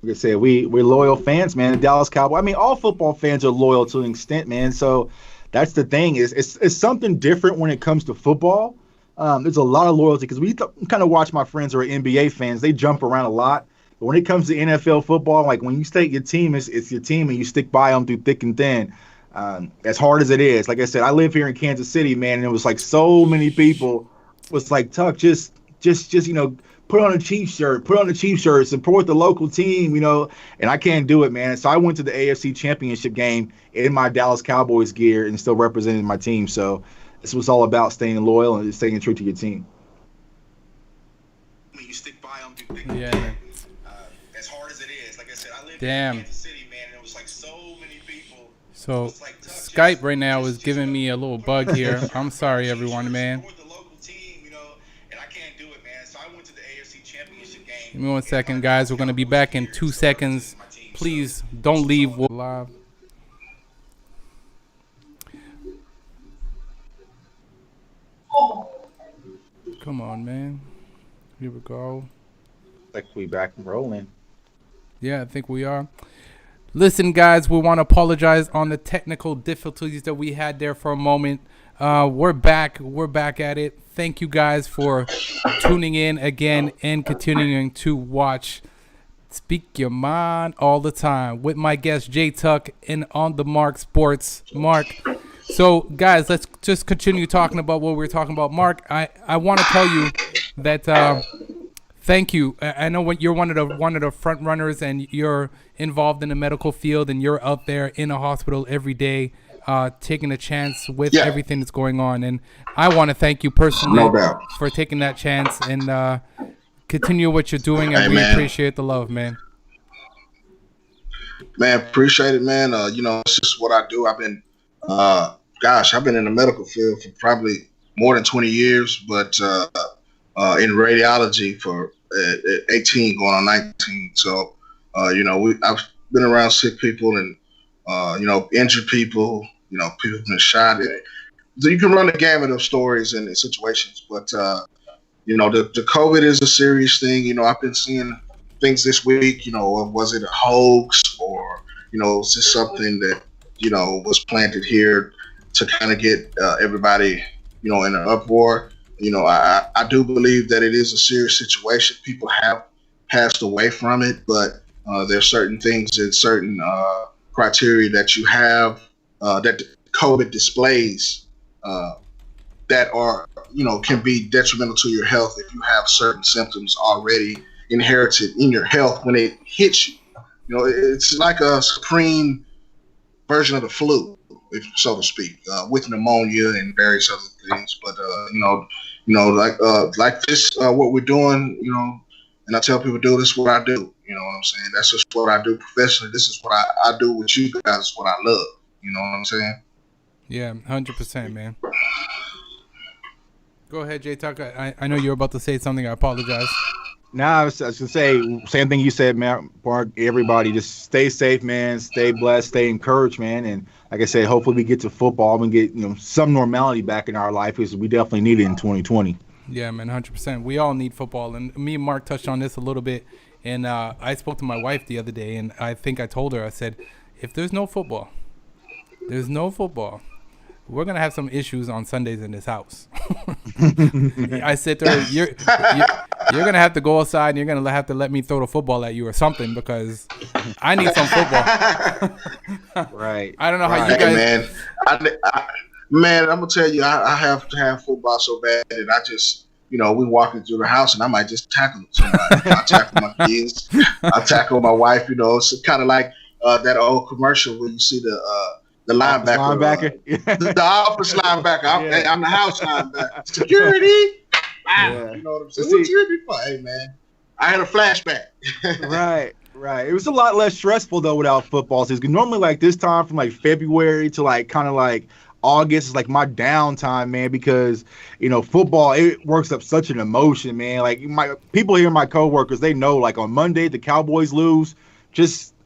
I said, we're loyal fans, man. The Dallas Cowboys. I mean, all football fans are loyal to an extent, man. So that's the thing. It's something different when it comes to football. There's a lot of loyalty because we kind of watch my friends who are NBA fans. They jump around a lot. But when it comes to NFL football, like when you state your team, it's your team and you stick by them through thick and thin. As hard as it is. Like I said, I live here in Kansas City, man, and it was like so many people was like, Tuck, just put on a Chiefs shirt, support the local team, and I can't do it, man. So I went to the AFC Championship game in my Dallas Cowboys gear and still represented my team. So this was all about staying loyal and staying true to your team. You stick by them, yeah. As hard as it is, like I said, I live in Kansas City, man, and it was like so many people. So Skype right now is giving me a little bug here. I'm sorry, everyone, man. Give me 1 second, guys. We're going to be back in 2 seconds. Please don't leave. We're live. Come on, man. Here we go. Like we back and rolling. Yeah, I think we are. Listen, guys, we want to apologize on the technical difficulties that we had there for a moment. We're back. We're back at it. Thank you guys for tuning in again and continuing to watch Speak Your Mind all the time with my guest Jay Tuck and on the Marc Sports. Mark. So, guys, let's just continue talking about what we're talking about. Mark, I want to tell you that thank you. I know you're one of the front runners and you're involved in the medical field and you're out there in a hospital every day. Taking a chance with everything that's going on. And I want to thank you personally for taking that chance and continue what you're doing. And we appreciate the love, man. Man, appreciate it, man. It's just what I do. I've been, I've been in the medical field for probably more than 20 years, but in radiology for 18 going on 19. So, I've been around sick people and, injured people, people have been shot. So you can run the gamut of stories and situations, but, the COVID is a serious thing. I've been seeing things this week, was it a hoax or, is this something that, was planted here to kind of get everybody, in an uproar? I do believe that it is a serious situation. People have passed away from it, but There's certain things and certain criteria that you have that COVID displays that are, can be detrimental to your health if you have certain symptoms already inherited in your health when it hits you. It's like a supreme version of the flu, so to speak, with pneumonia and various other things. But like this, what we're doing, and I tell people, do this is what I do. You know what I'm saying? That's just what I do professionally. This is what I do with you guys. It's what I love. You know what I'm saying? Yeah, 100%, man. Go ahead, Jay Tucker. I know you were about to say something. I apologize. Nah, I was gonna say same thing you said, Marc. Everybody, just stay safe, man. Stay blessed. Stay encouraged, man. And like I said, hopefully we get to football and get some normality back in our life, because we definitely need it in 2020. Yeah, man, 100%. We all need football, and me and Marc touched on this a little bit. And I spoke to my wife the other day, and I think I told her, I said, if there's no football, we're going to have some issues on Sundays in this house. I said to her, you're going to have to go outside and you're going to have to let me throw the football at you or something, because I need some football. Right. I don't know how you guys... Man, I'm going to tell you, I have to have football so bad, and I just... we walking through the house and I might just tackle somebody. I tackle my kids. I tackle my wife. It's kind of like that old commercial where you see the linebacker. The office linebacker. I'm the house linebacker. Security. Yeah. You know what I'm saying? Security. Hey, man. I had a flashback. Right. It was a lot less stressful, though, without football season. Normally, like this time from like February to like kind of like August is like my downtime, man, because football, it works up such an emotion, man. Like my people here, my coworkers, they know, like on Monday the Cowboys lose,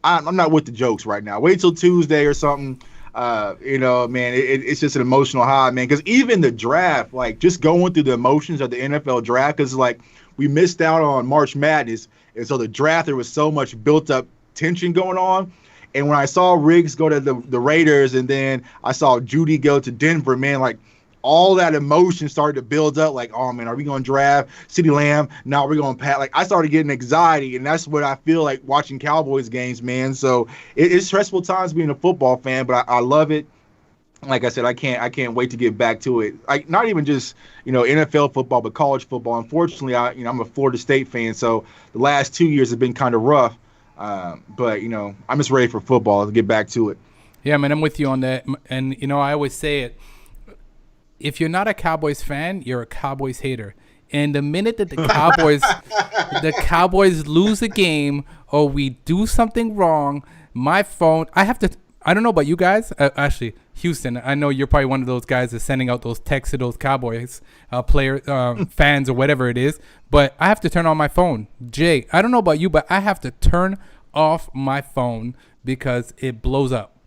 I'm not with the jokes right now. Wait till Tuesday or something. Man, it's just an emotional high, man. Because even the draft, like just going through the emotions of the NFL draft, because like we missed out on March Madness, and so the draft, there was so much built up tension going on. And when I saw Riggs go to the Raiders, and then I saw Judy go to Denver, man, like all that emotion started to build up. Like, oh man, are we going to draft CeeDee Lamb? No, we're going to pat. Like I started getting anxiety, and that's what I feel like watching Cowboys games, man. So it's stressful times being a football fan, but I love it. Like I said, I can't wait to get back to it. Like not even just NFL football, but college football. Unfortunately, I'm a Florida State fan, so the last 2 years have been kind of rough. But I'm just ready for football to get back to it. Yeah, man, I'm with you on that. And I always say it. If you're not a Cowboys fan, you're a Cowboys hater. And the minute that the Cowboys lose a game or we do something wrong, my phone, I don't know about you guys. Actually, Houston, I know you're probably one of those guys that's sending out those texts to those Cowboys fans or whatever it is. But I have to turn on my phone. Jay, I don't know about you, but I have to turn off my phone because it blows up.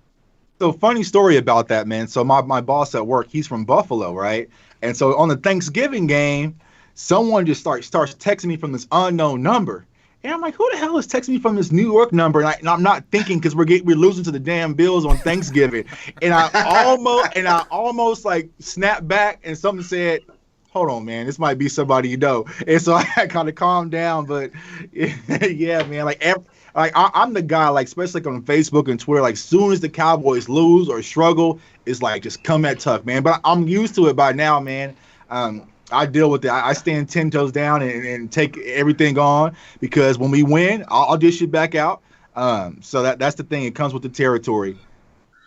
So funny story about that, man. So my boss at work, he's from Buffalo, right? And so on the Thanksgiving game, someone just starts texting me from this unknown number. And I'm like, who the hell is texting me from this New York number? And I'm not thinking, because we're losing to the damn Bills on Thanksgiving. And I almost like snapped back, and something said, hold on, man, this might be somebody you know. And so I kind of calmed down. But yeah, man, I'm the guy, like, especially like on Facebook and Twitter, like, soon as the Cowboys lose or struggle, it's like, just come at tough, man. But I'm used to it by now, man. I deal with it. I stand 10 toes down and take everything on, because when we win, I'll dish it back out. So that's the thing. It comes with the territory.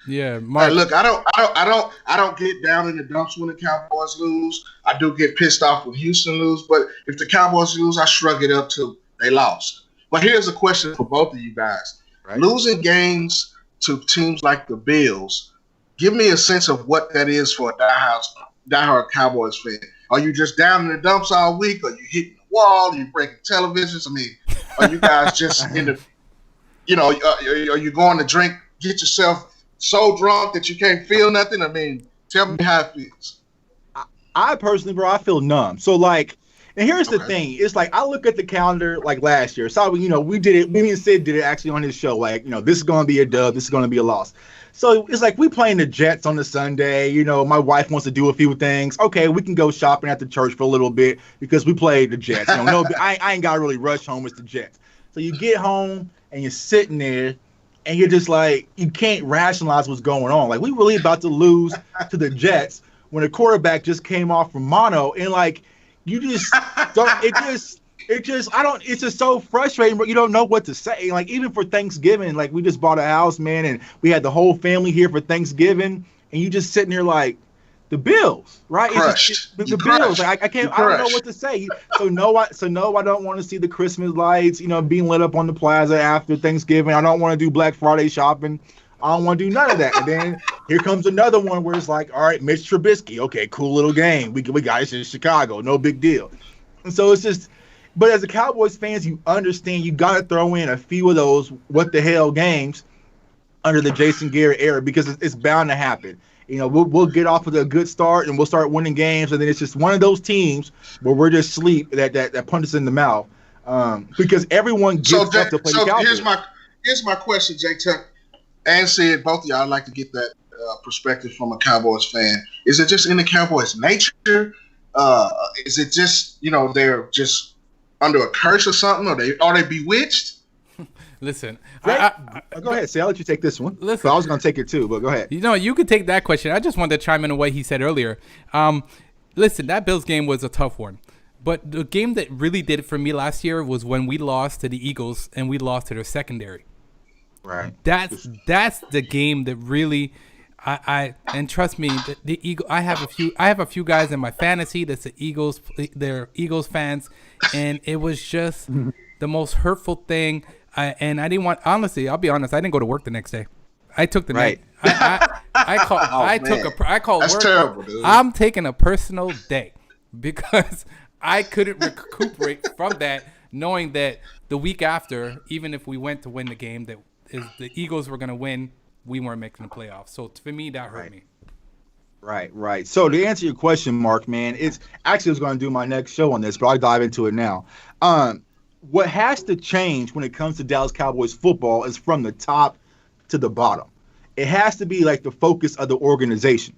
Yeah, Marc. Hey, look, I don't get down in the dumps when the Cowboys lose. I do get pissed off when Houston lose, but if the Cowboys lose, I shrug it up till they lost. But here's a question for both of you guys. Right. Losing games to teams like the Bills, give me a sense of what that is for a diehard Cowboys fan. Are you just down in the dumps all week? Are you hitting the wall? Are you breaking televisions? I mean, are you guys just are you going to drink, get yourself so drunk that you can't feel nothing? I mean, tell me how it feels. I personally, bro, I feel numb. So, like, and here's the thing. It's like I look at the calendar like last year. So, we did it. Me and Sid did it actually on his show. Like, this is going to be a dub. This is going to be a loss. So it's like we playing the Jets on the Sunday. My wife wants to do a few things. Okay, we can go shopping at the church for a little bit because we played the Jets. No, I ain't got to really rush home with the Jets. So you get home and you're sitting there and you're just like, you can't rationalize what's going on. Like, we really about to lose to the Jets when the quarterback just came off from mono, and like, you just don't, it's just so frustrating, but you don't know what to say. Like, even for Thanksgiving, like, we just bought a house, man, and we had the whole family here for Thanksgiving, and you just sitting there like, the Bills, right? Crushed. The Bills. Like, I can't. I don't know what to say. So no, I don't want to see the Christmas lights, being lit up on the plaza after Thanksgiving. I don't want to do Black Friday shopping. I don't want to do none of that. And then here comes another one where it's like, all right, Mitch Trubisky. Okay, cool little game. We got it in Chicago. No big deal. And so it's just. But as a Cowboys fans, you understand you got to throw in a few of those what the hell games under the Jason Garrett era, because it's bound to happen. We'll get off of a good start and we'll start winning games, and then it's just one of those teams where we're just sleep that punch us in the mouth, because everyone gets up to play the Cowboys. Here's my question, Jay Tuck and Sid, both of y'all. I'd like to get that perspective from a Cowboys fan. Is it just in the Cowboys' nature? Is it just they're just under a curse or something? Are they bewitched? Listen, go ahead, Say. I'll let you take this one. Listen, I was going to take it too, but go ahead. You could take that question. I just wanted to chime in on what he said earlier. Listen, that Bills game was a tough one, but the game that really did it for me last year was when we lost to the Eagles and we lost to their secondary. Right. That's the game that really, and trust me, the Eagle. I have a few guys in my fantasy that's they're Eagles fans, and it was just the most hurtful thing. And I didn't want, honestly, I'll be honest, I didn't go to work the next day. I took the night. I called That's work. terrible, dude. I'm taking a personal day because I couldn't recuperate from that, knowing that the week after, even if we went to win the game, that the Eagles were going to win, we weren't making the playoffs. So for me, that hurt me. Right. So to answer your question, Mark, man, it's actually I was going to do my next show on this, but I'll dive into it now. What has to change when it comes to Dallas Cowboys football is from the top to the bottom. It has to be like the focus of the organization.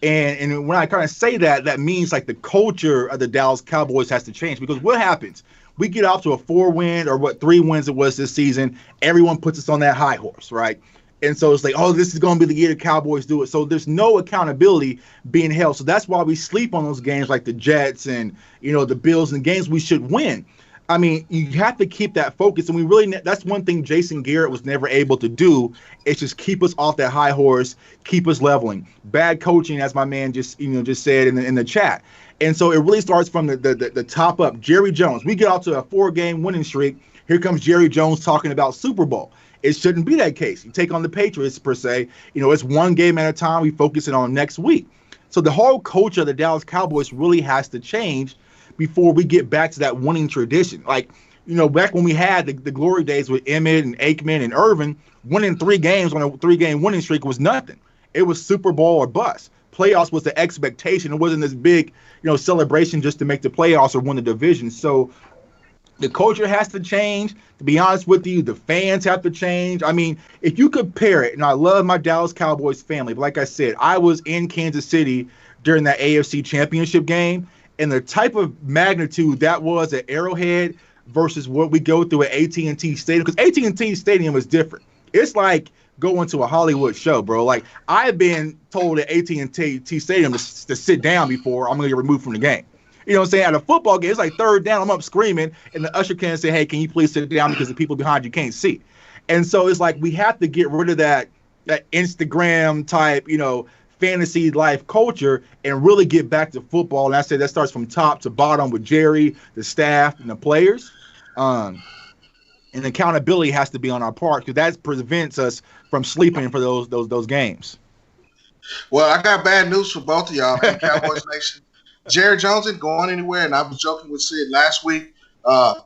And when I kind of say that, that means like the culture of the Dallas Cowboys has to change, because what happens? We get off to a 4-win or 3 wins it was this season. Everyone puts us on that high horse, right? And so it's like, oh, this is going to be the year the Cowboys do it. So there's no accountability being held. So that's why we sleep on those games like the Jets and, the Bills, and games we should win. I mean, you have to keep that focus, and that's one thing Jason Garrett was never able to do, is just keep us off that high horse, keep us leveling. Bad coaching, as my man just said in the chat. And so it really starts from the top up. Jerry Jones, we get off to a 4-game winning streak. Here comes Jerry Jones talking about Super Bowl. It shouldn't be that case. You take on the Patriots, per se. It's one game at a time. We focus it on next week. So the whole culture of the Dallas Cowboys really has to change before we get back to that winning tradition. Like, back when we had the glory days with Emmett and Aikman and Irvin, winning 3 games on a 3-game winning streak was nothing. It was Super Bowl or bust. Playoffs was the expectation. It wasn't this big, celebration just to make the playoffs or win the division. So the culture has to change. To be honest with you, the fans have to change. I mean, if you compare it, and I love my Dallas Cowboys family, but like I said, I was in Kansas City during that AFC Championship game, and the type of magnitude that was at Arrowhead versus what we go through at AT&T Stadium, because AT&T Stadium is different. It's like going to a Hollywood show, bro. Like, I've been told at AT&T Stadium to sit down before I'm going to get removed from the game. You know what I'm saying? At a football game, it's like 3rd down, I'm up screaming, and the usher can say, hey, can you please sit down because the people behind you can't see. And so it's like we have to get rid of that Instagram type, fantasy life culture and really get back to football. And I said that starts from top to bottom with Jerry, the staff, and the players. And accountability has to be on our part, because that prevents us from sleeping for those games. Well, I got bad news for both of y'all in Cowboys Nation. Jerry Jones isn't going anywhere, and I was joking with Sid last week.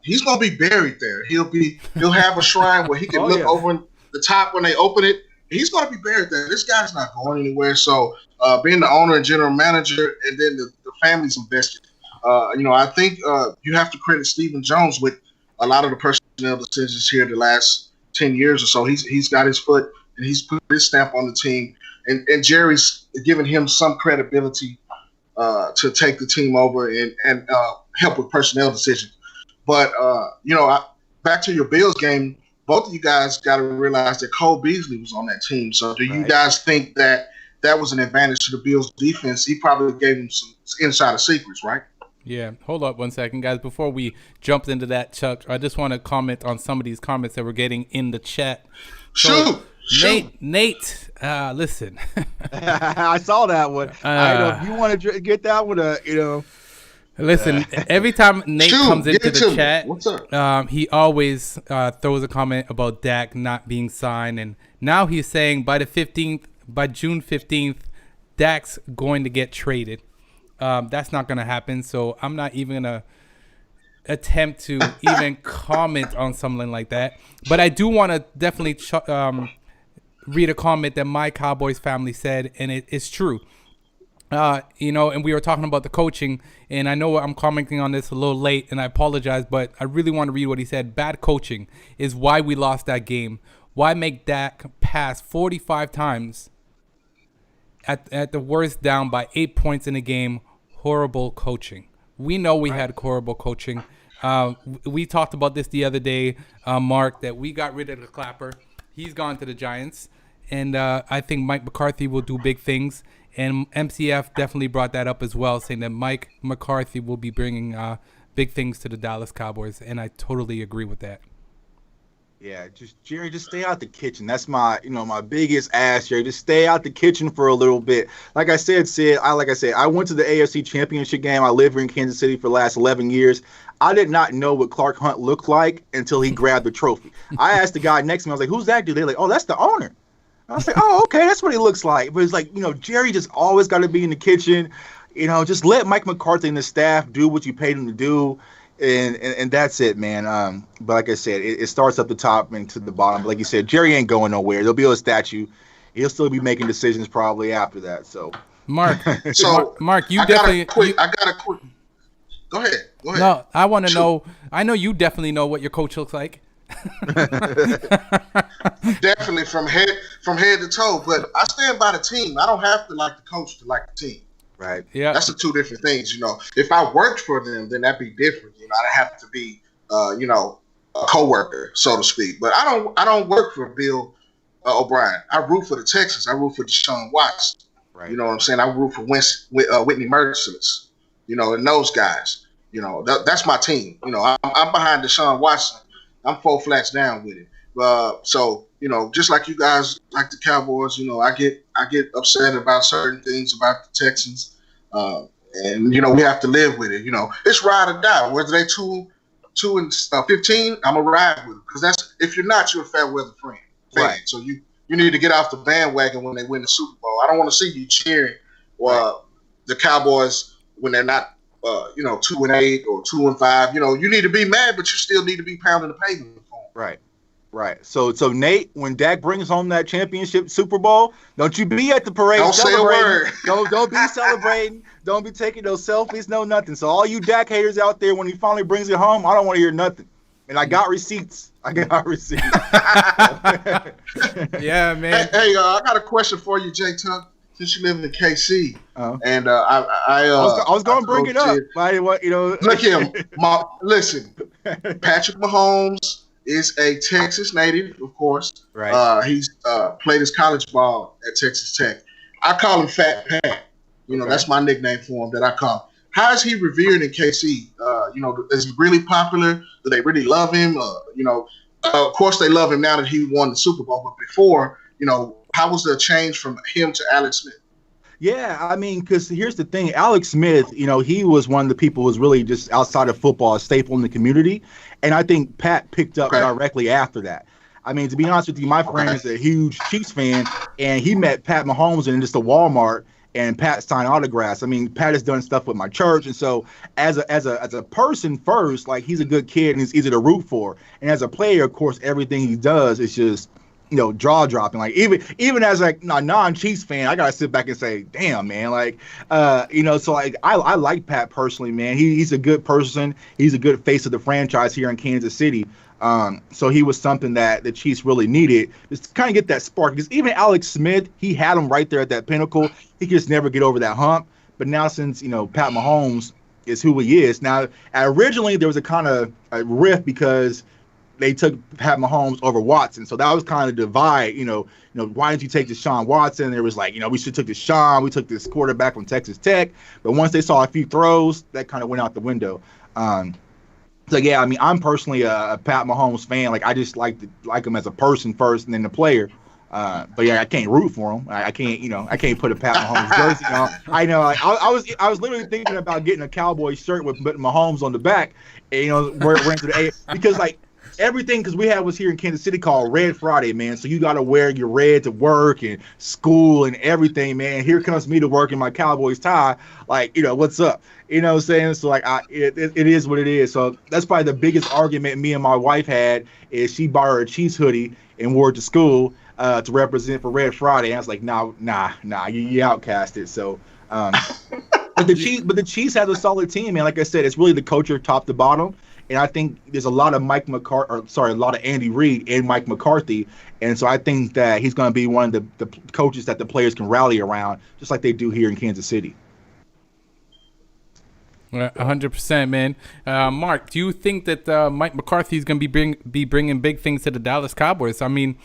He's going to be buried there. He'll have a shrine where he can look over the top when they open it. He's going to be buried there. This guy's not going anywhere. So being the owner and general manager, and then the family's invested. I think you have to credit Stephen Jones with a lot of the personnel decisions here the last 10 years or so. He's got his foot, and he's put his stamp on the team. And Jerry's given him some credibility to take the team over and help with personnel decisions. But, back to your Bills game, both of you guys got to realize that Cole Beasley was on that team. So do you guys think that was an advantage to the Bills defense? He probably gave them some insider secrets, right? Yeah, hold up one second, guys. Before we jump into that, Chuck, I just want to comment on some of these comments that we're getting in the chat. So, Shoot. Nate, listen. I saw that one. I don't know if you want to get that one, Listen, every time Nate comes into the chat, what's up? He always throws a comment about Dak not being signed, and now he's saying by June 15th, Dak's going to get traded. That's not going to happen, so I'm not even going to attempt to even comment on something like that. But I do want to definitely read a comment that my Cowboys family said, and it's true. And we were talking about the coaching, and I know I'm commenting on this a little late, and I apologize, but I really want to read what he said. Bad coaching is why we lost that game. Why make Dak pass 45 times at the worst, down by 8 points in a game? Horrible coaching. We know we had horrible coaching. We talked about this the other day, Mark, that we got rid of the Clapper. He's gone to the Giants, and I think Mike McCarthy will do big things. And MCF definitely brought that up as well, saying that Mike McCarthy will be bringing big things to the Dallas Cowboys, and I totally agree with that. Yeah, Jerry, just stay out the kitchen. That's my biggest ask, Jerry. Just stay out the kitchen for a little bit. Like I said, I went to the AFC Championship game. I lived here in Kansas City for the last 11 years. I did not know what Clark Hunt looked like until he grabbed the trophy. I asked the guy next to me, I was like, "Who's that dude?" They're like, "Oh, that's the owner." I was like, "Oh, okay, that's what he looks like." But it's like, Jerry just always got to be in the kitchen. Just let Mike McCarthy and the staff do what you paid him to do. And that's it, man. But like I said, it starts up the top and to the bottom. But like you said, Jerry ain't going nowhere. There'll be a statue. He'll still be making decisions probably after that. So, Mark, Mark, you I definitely. got a quick. Go ahead. No, I want to know. I know you definitely know what your coach looks like. Definitely from head to toe. But I stand by the team. I don't have to like the coach to like the team. Right. Yeah. That's the two different things. If I worked for them, then that'd be different. I'd have to be, a coworker, so to speak. But I don't work for Bill O'Brien. I root for the Texans. I root for Deshaun Watson. Right. You know what I'm saying? I root for Whitney Merciless. And those guys. That's my team. I'm behind Deshaun Watson. I'm 4 flats down with it. So just like you guys, like the Cowboys, I get upset about certain things about the Texans. And we have to live with it. It's ride or die. Whether they 2-15, I'm a ride with it, because that's, if you're not, you're a fair weather friend. Right. So you need to get off the bandwagon when they win the Super Bowl. I don't want to see you cheering the Cowboys when they're not 2-8 or 2-5. You need to be mad, but you still need to be pounding the pavement for them. Right. So Nate, when Dak brings home that championship Super Bowl, don't you be at the parade. Don't say a word. Don't be celebrating. Don't be taking those selfies. No nothing. So all you Dak haters out there, when he finally brings it home, I don't want to hear nothing. And I got receipts. Yeah, man. Hey, I got a question for you, Jay Tuck. Since you live in KC, and I was going to bring it up. Look him. Listen, Patrick Mahomes is a Texas native, of course. Right. He's played his college ball at Texas Tech. I call him Fat Pat. That's my nickname for him that I call him. How is he revered in KC? Is he really popular? Do they really love him? Of course they love him now that he won the Super Bowl. But before, how was the change from him to Alex Smith? Yeah, I mean, because here's the thing. Alex Smith, he was one of the people who was really just outside of football, a staple in the community. And I think Pat picked up directly after that. I mean, to be honest with you, my friend is a huge Chiefs fan, and he met Pat Mahomes in just a Walmart, and Pat signed autographs. I mean, Pat has done stuff with my church, and so as a person first, like, he's a good kid and he's easy to root for. And as a player, of course, everything he does is just jaw dropping. Like, even as a non-Chiefs fan, I gotta sit back and say, damn, man, like, so like I like Pat personally, man. He's a good person. He's a good face of the franchise here in Kansas City. So he was something that the Chiefs really needed, just to kind of get that spark. Because even Alex Smith, he had him right there at that pinnacle. He could just never get over that hump. But now, since Pat Mahomes is who he is now, originally there was a kind of a rift because they took Pat Mahomes over Watson. So that was kind of the divide. Why didn't you take Deshaun Watson? There was like, we should have took Deshaun. We took this quarterback from Texas Tech. But once they saw a few throws, that kind of went out the window. So yeah, I mean, I'm personally a Pat Mahomes fan. Like, I just like him as a person first, and then the player. But yeah, I can't root for him. I can't put a Pat Mahomes jersey on. I know. Like, I was literally thinking about getting a Cowboys shirt with putting Mahomes on the back, and wearing to the A, because like everything, because we was here in Kansas City called Red Friday, man. So you got to wear your red to work and school and everything, man. Here comes me to work in my Cowboys tie. Like, what's up? You know what I'm saying? So like, it is what it is. So that's probably the biggest argument me and my wife had, is she bought her a Chiefs hoodie and wore it to school to represent for Red Friday. And I was like, nah, you outcasted. So, but the Chiefs have a solid team, man. Like I said, it's really the culture top to bottom. And I think there's a lot of a lot of Andy Reid and Mike McCarthy. And so I think that he's going to be one of the coaches that the players can rally around, just like they do here in Kansas City. 100%, man. Mark, do you think that Mike McCarthy is going to be bringing big things to the Dallas Cowboys? I mean,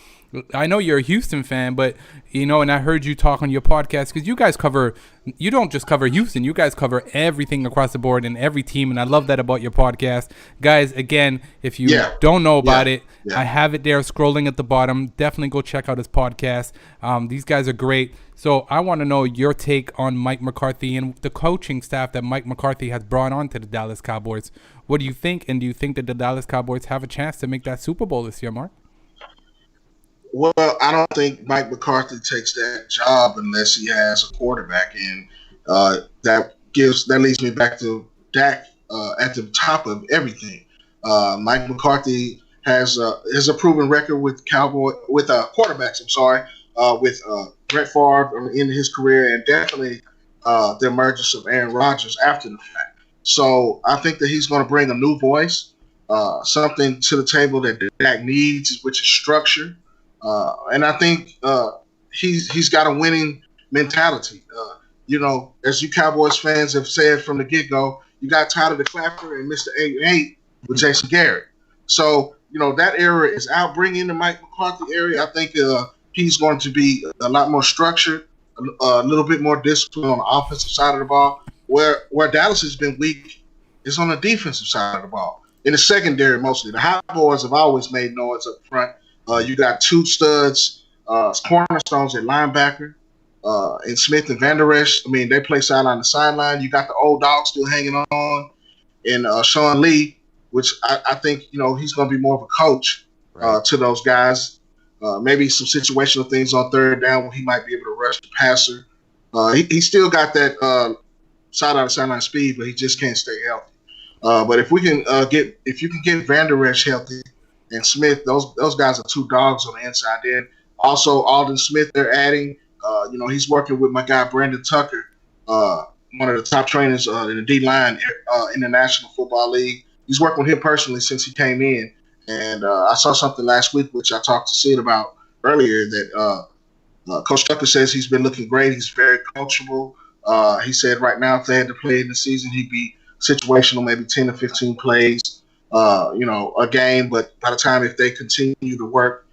I know you're a Houston fan, but and I heard you talk on your podcast, because you don't just cover Houston, you guys cover everything across the board and every team, and I love that about your podcast. Guys, again, if you don't know about it, I have it there scrolling at the bottom. Definitely go check out his podcast. These guys are great. So I want to know your take on Mike McCarthy and the coaching staff that Mike McCarthy has brought on to the Dallas Cowboys. What do you think? And do you think that the Dallas Cowboys have a chance to make that Super Bowl this year, Mark? Well, I don't think Mike McCarthy takes that job unless he has a quarterback, and that leads me back to Dak at the top of everything. Mike McCarthy has a proven record with quarterbacks. With Brett Favre in his career, and definitely the emergence of Aaron Rodgers after the fact. So I think that he's going to bring a new voice, something to the table that Dak needs, which is structure. And I think he's got a winning mentality. As you Cowboys fans have said from the get-go, you got Tyler the Clapper and Mr. 8-8 with Jason Garrett. So, that era is out. Bringing the Mike McCarthy area, I think he's going to be a lot more structured, a little bit more disciplined on the offensive side of the ball. Where Dallas has been weak is on the defensive side of the ball. In the secondary, mostly. The Hot Boys have always made noise up front. You got two studs, cornerstones at linebacker, and Smith and Van Der Esch. I mean, they play sideline to sideline. You got the old dog still hanging on, and Sean Lee, which I think, he's going to be more of a coach to those guys. Maybe some situational things on third down where he might be able to rush the passer. He still got that sideline to sideline speed, but he just can't stay healthy. But if you can get Van Der Esch healthy and Smith, those guys are two dogs on the inside. Then also Alden Smith, they're adding. He's working with my guy Brandon Tucker, one of the top trainers in the D-line in the National Football League. He's worked with him personally since he came in. And I saw something last week, which I talked to Sid about earlier, that Coach Tucker says he's been looking great. He's very coachable. He said right now, if they had to play in the season, he'd be situational, maybe 10 to 15 plays, a game. But by the time, if they continue to work,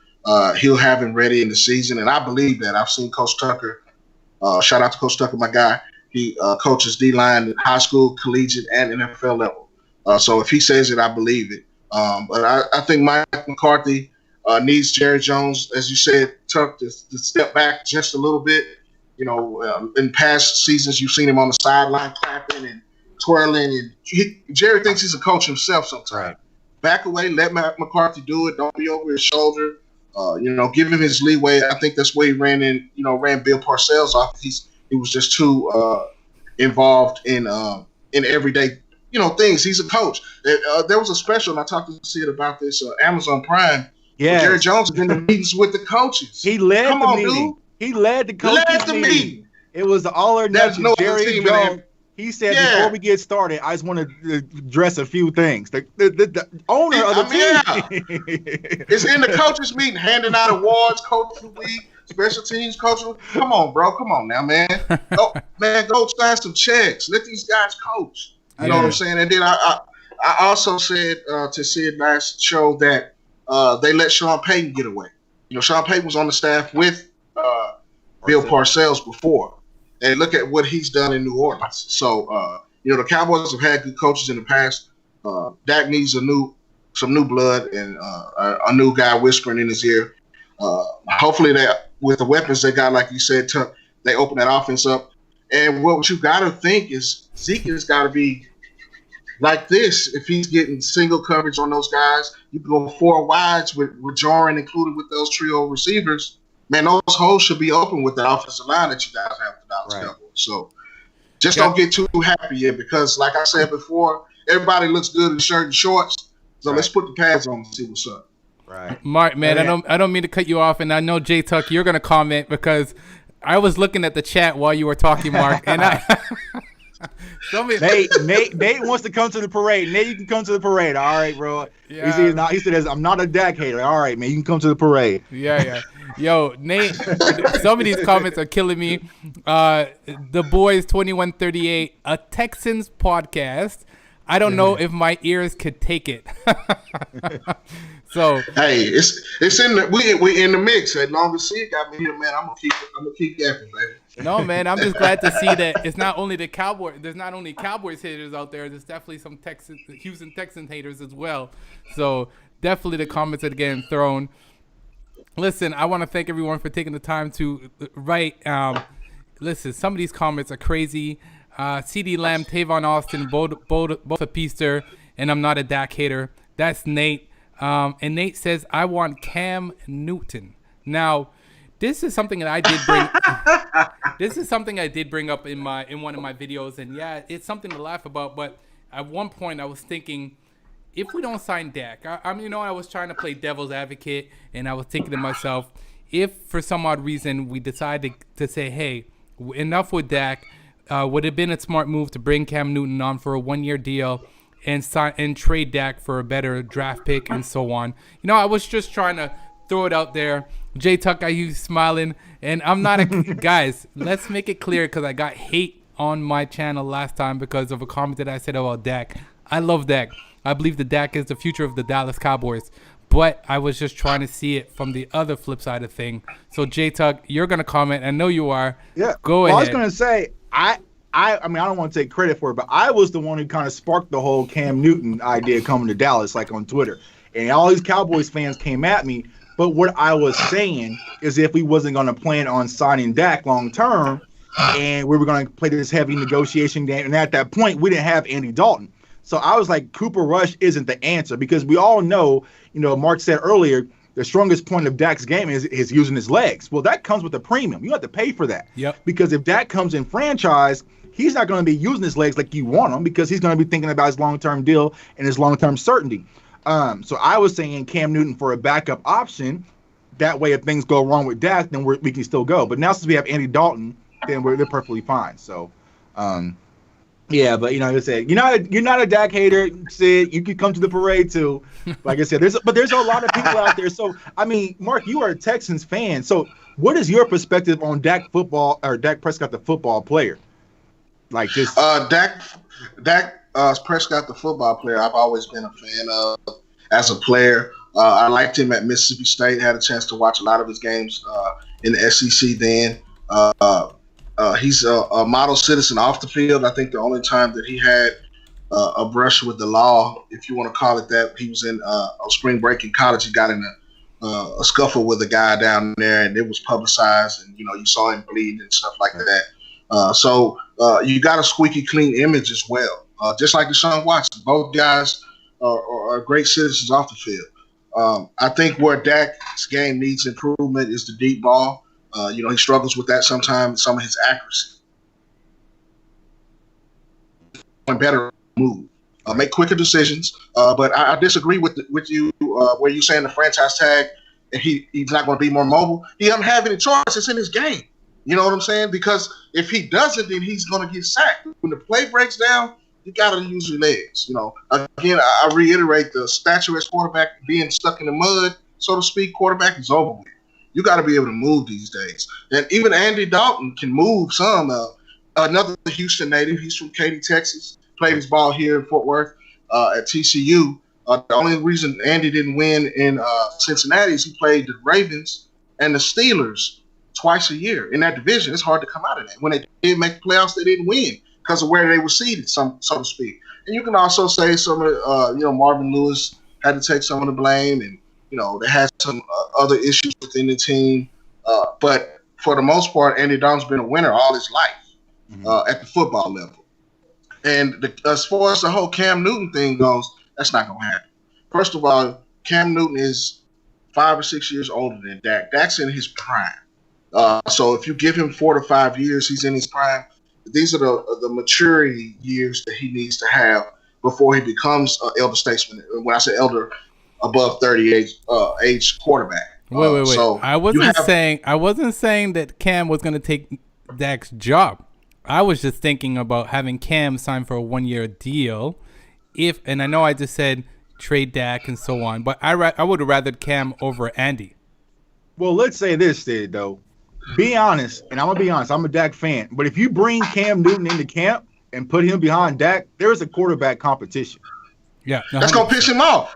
he'll have him ready in the season. And I believe that. I've seen Coach Tucker. Shout out to Coach Tucker, my guy. He coaches D-line at high school, collegiate, and NFL level. So if he says it, I believe it. But I think Mike McCarthy needs Jerry Jones, as you said, Tuck, to step back just a little bit. In past seasons, you've seen him on the sideline clapping and twirling. And Jerry thinks he's a coach himself sometimes. Right. Back away, let McCarthy do it. Don't be over his shoulder. Give him his leeway. I think that's where he ran Bill Parcells off. He was just too involved in everyday things. He's a coach. There was a special, and I talked to Sid about this, Amazon Prime. Yeah, Jerry Jones was in the meetings with the coaches. He led the meeting. Dude. He led the coaches meeting. It was the all or nothing. Jerry Jones. He said, before we get started, I just want to address a few things. The owner of the team. It's in the coaches meeting, handing out awards, coach of the week, special teams coach. Come on, bro. Come on now, man. Go sign some checks. Let these guys coach. You know what I'm saying? And then I also said to Sid last show that they let Sean Payton get away. Sean Payton was on the staff with Bill Parcells before. And look at what he's done in New Orleans. So, the Cowboys have had good coaches in the past. Dak needs some new blood and a new guy whispering in his ear. Hopefully, that with the weapons they got, like you said, they open that offense up. And what you got to think is Zeke has got to be like this. If he's getting single coverage on those guys, you can go 4 wides with Joran included with those trio receivers. Man, those holes should be open with the offensive line that you guys have for Dallas Cowboys. So just don't get too happy yet because, like I said before, everybody looks good in shirt and shorts. So let's put the pads on and see what's up. Right. Mark, man, I don't mean to cut you off, and I know J Tuck, you're gonna comment because I was looking at the chat while you were talking, Mark, and Nate wants to come to the parade. Nate, you can come to the parade. All right, bro. Yeah. He said, I'm not a Dak hater. All right, man, you can come to the parade. Yeah. Yo, Nate, some of these comments are killing me. The Boys 2138, a Texans podcast. I don't know if my ears could take it. So hey, it's in the we in the mix. As long as C got me here, man, I'm gonna keep yapping, baby. No, man, I'm just glad to see that it's not only the Cowboys. There's not only Cowboys haters out there. There's definitely some Houston Texans haters as well. So definitely the comments are getting thrown. Listen, I want to thank everyone for taking the time to write. Listen, some of these comments are crazy. CD Lamb, Tavon Austin, both a piece-er, and I'm not a Dak hater. That's Nate. And Nate says, I want Cam Newton. Now, this is something that I did bring. This is something I did bring up in one of my videos, and yeah, it's something to laugh about. But at one point, I was thinking, if we don't sign Dak, I was trying to play devil's advocate, and I was thinking to myself, if for some odd reason we decided to say, hey, enough with Dak, would it have been a smart move to bring Cam Newton on for a 1-year deal and trade Dak for a better draft pick and so on? I was just trying to throw it out there. J Tuck, are you smiling? And I'm not a guys. Let's make it clear because I got hate on my channel last time because of a comment that I said about Dak. I love Dak. I believe that Dak is the future of the Dallas Cowboys. But I was just trying to see it from the other flip side of thing. So J Tuck, you're gonna comment. I know you are. Yeah. Go ahead. I was gonna say I mean, I don't want to take credit for it, but I was the one who kind of sparked the whole Cam Newton idea coming to Dallas, like on Twitter. And all these Cowboys fans came at me. But what I was saying is if we wasn't going to plan on signing Dak long term and we were going to play this heavy negotiation game, and at that point, we didn't have Andy Dalton. So I was like, Cooper Rush isn't the answer because we all know, Mark said earlier, the strongest point of Dak's game is using his legs. Well, that comes with a premium. You have to pay for that. Yep. Because if Dak comes in franchise, he's not going to be using his legs like you want him because he's going to be thinking about his long-term deal and his long-term certainty. So I was saying Cam Newton for a backup option. That way, if things go wrong with Dak, then we can still go. But now since we have Andy Dalton, then they're perfectly fine. So, yeah. But you said you're not a Dak hater, Sid. You could come to the parade too. Like I said, there's a lot of people out there. So I mean, Mark, you are a Texans fan. So what is your perspective on Dak Prescott, the football player? Like just Dak Prescott, the football player, I've always been a fan of as a player. I liked him at Mississippi State. Had a chance to watch a lot of his games in the SEC then. He's a model citizen off the field. I think the only time that he had a brush with the law, if you want to call it that, he was in a spring break in college. He got in a scuffle with a guy down there, and it was publicized, and you saw him bleed and stuff like that. So you got a squeaky clean image as well. Just like Deshaun Watson, both guys are great citizens off the field. I think where Dak's game needs improvement is the deep ball. He struggles with that sometimes, some of his accuracy. Better move, make quicker decisions. But I disagree with you where you're saying the franchise tag and he's not going to be more mobile. He doesn't have any choice. It's in his game. You know what I'm saying? Because if he doesn't, then he's going to get sacked. When the play breaks down, you got to use your legs. Again, I reiterate the statuesque quarterback being stuck in the mud, so to speak, quarterback is over with. You got to be able to move these days. And even Andy Dalton can move some. Another Houston native, he's from Katy, Texas, played his ball here in Fort Worth at TCU. The only reason Andy didn't win in Cincinnati is he played the Ravens and the Steelers twice a year in that division. It's hard to come out of that. When they did make the playoffs, they didn't win because of where they were seated, so to speak. And you can also say some of Marvin Lewis had to take some of the blame, and they had some other issues within the team. But for the most part, Andy Dalton's been a winner all his life at the football level. And as far as the whole Cam Newton thing goes, that's not going to happen. First of all, Cam Newton is 5 or 6 years older than Dak. Dak's in his prime. So if you give him 4 to 5 years, he's in his prime. These are the maturity years that he needs to have before he becomes an elder statesman. When I say elder, above 30 age quarterback. Wait. So I wasn't saying that Cam was going to take Dak's job. I was just thinking about having Cam sign for a 1-year deal. And I know I just said trade Dak and so on, but I would have rathered Cam over Andy. Well, let's say this, though. Be honest, and I'm going to be honest, I'm a Dak fan, but if you bring Cam Newton into camp and put him behind Dak, there's a quarterback competition. Yeah. That's going to piss him off.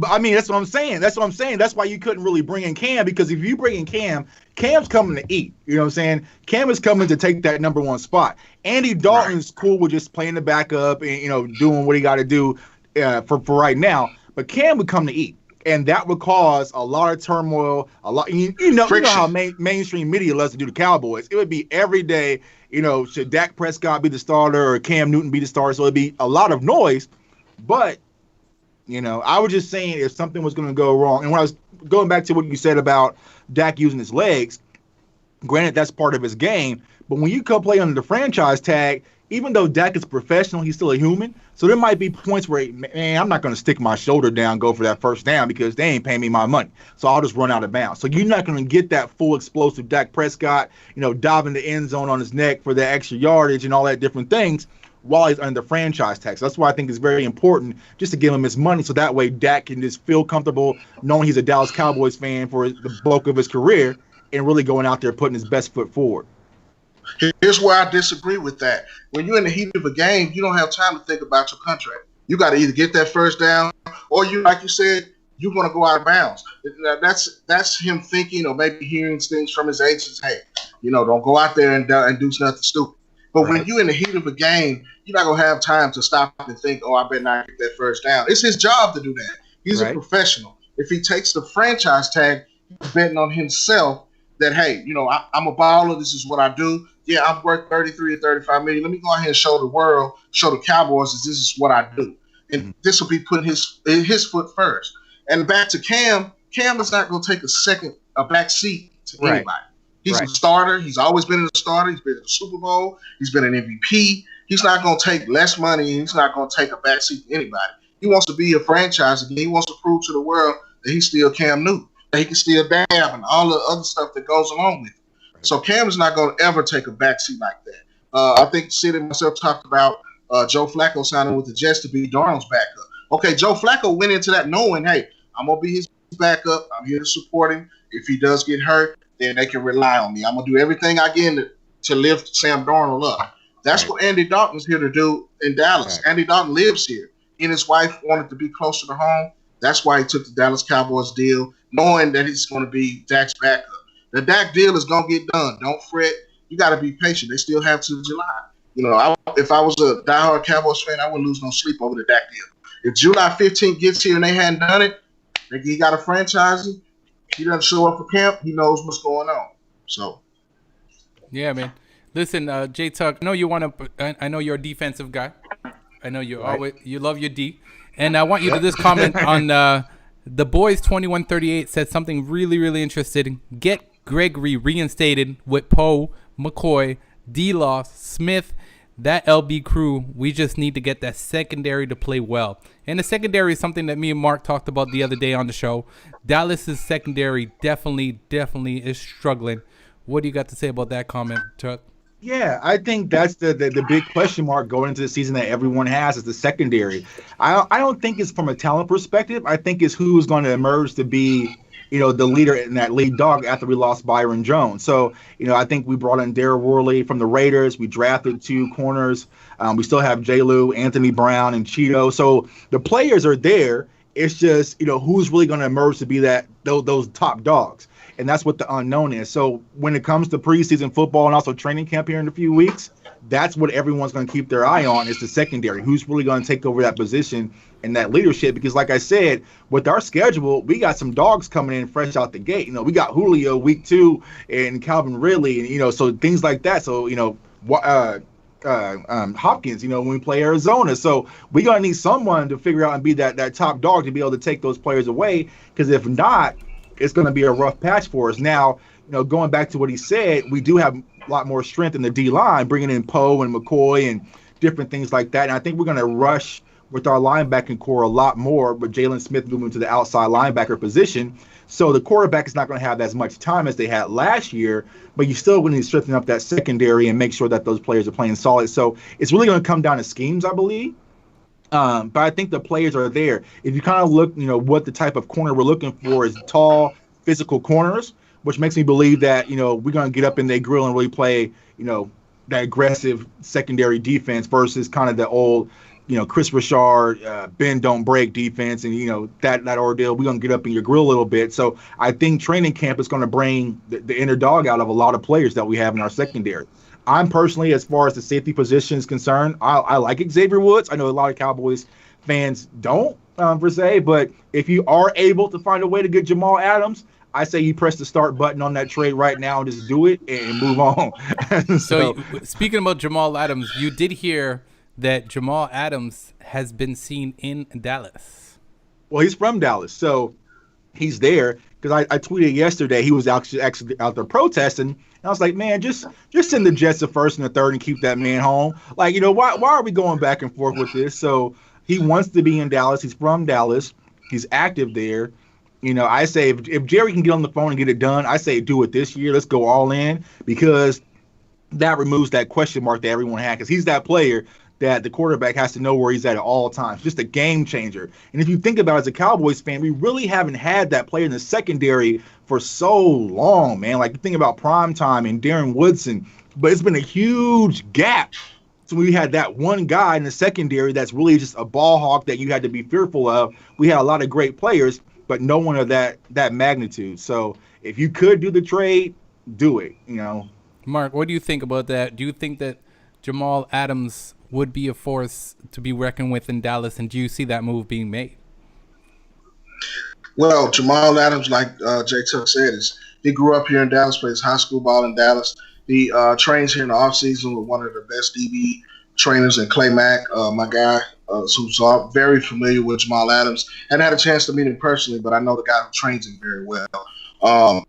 I mean, that's what I'm saying. That's why you couldn't really bring in Cam, because if you bring in Cam's coming to eat. You know what I'm saying? Cam is coming to take that number 1 spot. Andy Dalton's cool with just playing the backup and, doing what he got to do for right now. But Cam would come to eat. And that would cause a lot of turmoil, you know how mainstream media loves to do the Cowboys. It would be every day, should Dak Prescott be the starter or Cam Newton be the starter? So it'd be a lot of noise. But, I was just saying if something was going to go wrong. And when I was going back to what you said about Dak using his legs, granted, that's part of his game. But when you come play under the franchise tag, even though Dak is professional, he's still a human. So there might be points where, man, I'm not going to stick my shoulder down, go for that first down because they ain't paying me my money. So I'll just run out of bounds. So you're not going to get that full explosive Dak Prescott, diving the end zone on his neck for the extra yardage and all that different things while he's under the franchise tag. So that's why I think it's very important just to give him his money so that way Dak can just feel comfortable knowing he's a Dallas Cowboys fan for the bulk of his career and really going out there putting his best foot forward. Here's where I disagree with that. When you're in the heat of a game, you don't have time to think about your contract. You got to either get that first down or like you said, you're going to go out of bounds. That's him thinking or maybe hearing things from his agents. Hey, don't go out there and do nothing stupid. But when you're in the heat of a game, you're not going to have time to stop and think, oh, I better not get that first down. It's his job to do that. He's a professional. If he takes the franchise tag, he's betting on himself that, hey, I'm a baller. This is what I do. Yeah, I've worked 33 or 35 million. Let me go ahead and show the world, show the Cowboys that this is what I do. And this will be putting his foot first. And back to Cam is not going to take a back seat to anybody. He's a starter. He's always been a starter. He's been in the Super Bowl. He's been an MVP. He's not going to take less money. He's not going to take a back seat to anybody. He wants to be a franchise again. He wants to prove to the world that he's still Cam Newton, that he can still dab and all the other stuff that goes along with it. So Cam is not going to ever take a backseat like that. I think Sid and myself talked about Joe Flacco signing with the Jets to be Darnold's backup. Okay, Joe Flacco went into that knowing, hey, I'm going to be his backup. I'm here to support him. If he does get hurt, then they can rely on me. I'm going to do everything I can to lift Sam Darnold up. That's what Andy Dalton's here to do in Dallas. Right. Andy Dalton lives here. He and his wife wanted to be closer to home. That's why he took the Dallas Cowboys deal, knowing that he's going to be Dak's backup. The Dak deal is going to get done. Don't fret. You got to be patient. They still have till July. If I was a diehard Cowboys fan, I wouldn't lose no sleep over the Dak deal. If July 15th gets here and they hadn't done it, he got a franchise. He doesn't show up for camp. He knows what's going on. So, yeah, man. Listen, J Tuck. I know I know you're a defensive guy. I know you love your D, and I want you to just comment on the boys. 2138 said something really, really interesting. Get Gregory reinstated with Poe, McCoy, D-Loss, Smith, that LB crew. We just need to get that secondary to play well. And the secondary is something that me and Mark talked about the other day on the show. Dallas's secondary definitely is struggling. What do you got to say about that comment, Chuck? Yeah, I think that's the big question mark going into the season that everyone has is the secondary. I don't think it's from a talent perspective. I think it's who's going to emerge to be the leader in that lead dog after we lost Byron Jones. So, I think we brought in Darryl Worley from the Raiders. We drafted 2 corners. We still have J. Lou, Anthony Brown, and Cheeto. So the players are there. It's just, who's really going to emerge to be those top dogs. And that's what the unknown is. So when it comes to preseason football and also training camp here in a few weeks, that's what everyone's going to keep their eye on is the secondary. Who's really going to take over that position and that leadership? Because like I said, with our schedule, we got some dogs coming in fresh out the gate. We got Julio week 2 and Calvin Ridley, and, so things like that. So, Hopkins, when we play Arizona. So we going to need someone to figure out and be that top dog to be able to take those players away. Because if not, it's going to be a rough patch for us. Now, going back to what he said, we do have a lot more strength in the D-line, bringing in Poe and McCoy and different things like that. And I think we're going to rush with our linebacking core a lot more with Jalen Smith moving to the outside linebacker position. So the quarterback is not going to have as much time as they had last year, but you still need to strengthen up that secondary and make sure that those players are playing solid. So it's really going to come down to schemes, I believe. But I think the players are there. If you kind of look, what the type of corner we're looking for is tall, physical corners, which makes me believe that, we're going to get up in their grill and really play, that aggressive secondary defense versus kind of the old, Chris Richard, bend don't break defense, and that ordeal. We're gonna get up in your grill a little bit. So I think training camp is gonna bring the inner dog out of a lot of players that we have in our secondary. I'm personally, as far as the safety position is concerned, I like Xavier Woods. I know a lot of Cowboys fans don't per se, but if you are able to find a way to get Jamal Adams, I say you press the start button on that trade right now and just do it and move on. So speaking about Jamal Adams, you did hear that Jamal Adams has been seen in Dallas. Well, he's from Dallas, so he's there because I tweeted yesterday he was actually out there protesting. And I was like, man, just send the Jets to first and the third and keep that man home. Like, why are we going back and forth with this? So he wants to be in Dallas. He's from Dallas. He's active there. I say if Jerry can get on the phone and get it done, I say do it this year. Let's go all in because that removes that question mark that everyone had because he's that player that the quarterback has to know where he's at all times. Just a game changer. And if you think about it as a Cowboys fan, we really haven't had that player in the secondary for so long, man. Like, you think about Primetime and Darren Woodson, but it's been a huge gap. So we had that one guy in the secondary that's really just a ball hawk that you had to be fearful of. We had a lot of great players, but no one of that magnitude. So if you could do the trade, do it, Mark, what do you think about that? Do you think that Jamal Adams would be a force to be reckoned with in Dallas, and do you see that move being made? Well, Jamal Adams, like Jay Tuck said, he grew up here in Dallas, plays high school ball in Dallas. He trains here in the offseason with one of the best DB trainers in Clay Mack, my guy, who's very familiar with Jamal Adams. And I had a chance to meet him personally, but I know the guy who trains him very well.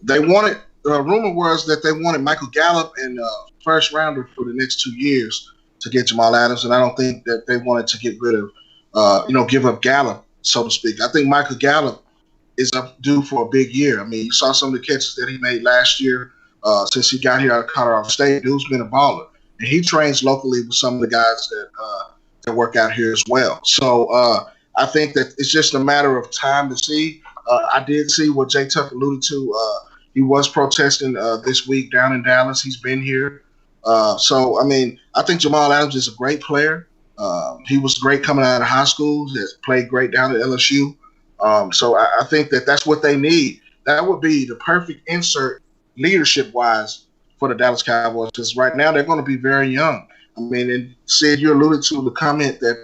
They wanted rumor was that they wanted Michael Gallup and first rounder for the next 2 years to get Jamal Adams, and I don't think that they wanted to get rid of, give up Gallup, so to speak. I think Michael Gallup is up due for a big year. I mean, you saw some of the catches that he made last year since he got here out of Colorado State. Dude's been a baller, and he trains locally with some of the guys that work out here as well. So I think that it's just a matter of time to see. I did see what Jay Tuck alluded to. He was protesting this week down in Dallas. He's been here. So, I mean, I think Jamal Adams is a great player. He was great coming out of high school. He has played great down at LSU. So I think that that's what they need. That would be the perfect insert leadership-wise for the Dallas Cowboys because right now they're going to be very young. I mean, and Sid, you alluded to the comment that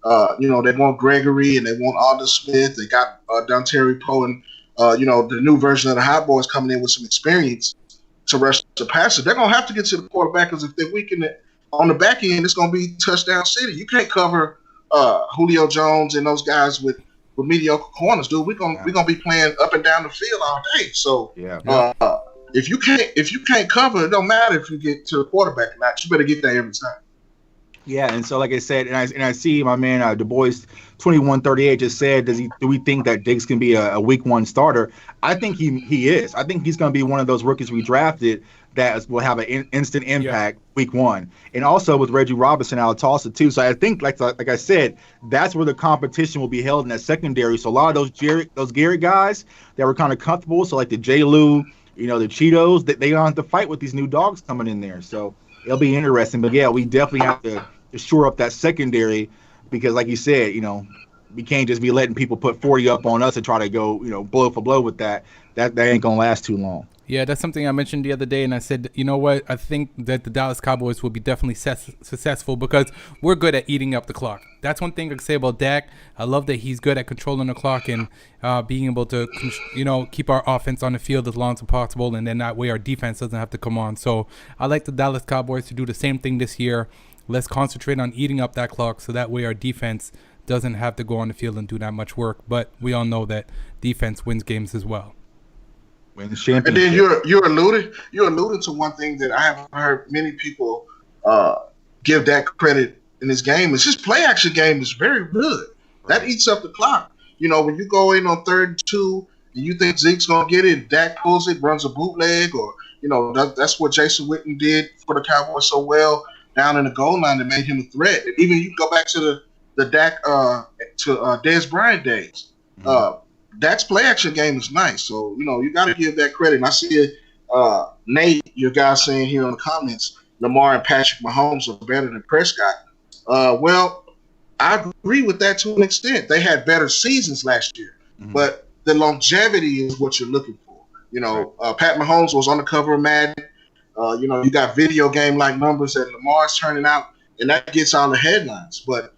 they want Gregory and they want Alden Smith. They got Dontari Poe and the new version of the Hot Boys coming in with some experience to rush the passer. They're going to have to get to the quarterback because if they're weakening it on the back end, it's going to be touchdown city. You can't cover Julio Jones and those guys with mediocre corners, dude. We're gonna be playing up and down the field all day. So if you can't cover, it don't matter if you get to the quarterback or not. You better get there every time. Yeah, and so like I said, and I see my man Du Bois 2138 just said, do we think that Diggs can be a week one starter? I think he is. I think he's going to be one of those rookies we drafted that will have an instant impact week one, and also with Reggie Robinson out of Tulsa too. So I think like I said, that's where the competition will be held in that secondary. So a lot of those Garrett guys that were kind of comfortable, so like the J. Lou, the Cheetos, they don't have to fight with these new dogs coming in there. So it'll be interesting. But yeah, we definitely have to shore up that secondary because, like you said, we can't just be letting people put 40 up on us and try to go, blow for blow with that. That ain't gonna last too long. Yeah, that's something I mentioned the other day, and I said, you know what? I think that the Dallas Cowboys will be definitely successful because we're good at eating up the clock. That's one thing I can say about Dak. I love that he's good at controlling the clock and being able to, keep our offense on the field as long as possible, and then that way our defense doesn't have to come on. So I like the Dallas Cowboys to do the same thing this year. Let's concentrate on eating up that clock so that way our defense doesn't have to go on the field and do that much work. But we all know that defense wins games as well. And then you alluded to one thing that I haven't heard many people give that credit in this game. Is his play action game is very good. That eats up the clock. When you go in on 3rd and 2 and you think Zeke's gonna get it, Dak pulls it, runs a bootleg, or that's what Jason Witten did for the Cowboys so well down in the goal line that made him a threat. And even you go back to the Dak to Dez Bryant days. Dak's play action game is nice, so you got to give that credit. And I see Nate, your guy, saying here in the comments, Lamar and Patrick Mahomes are better than Prescott. Well, I agree with that to an extent. They had better seasons last year, but the longevity is what you're looking for. Pat Mahomes was on the cover of Madden. You got video game like numbers that Lamar's turning out, and that gets all the headlines. But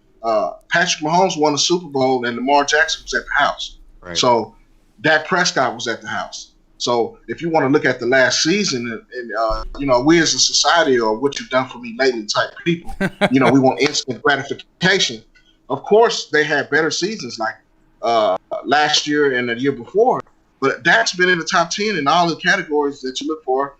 Patrick Mahomes won a Super Bowl, and Lamar Jackson was at the house. Right. So Dak Prescott was at the house. So if you want to look at the last season, and we as a society or what you've done for me lately type people, we want instant gratification. Of course, they had better seasons like last year and the year before, but Dak's been in the top 10 in all the categories that you look for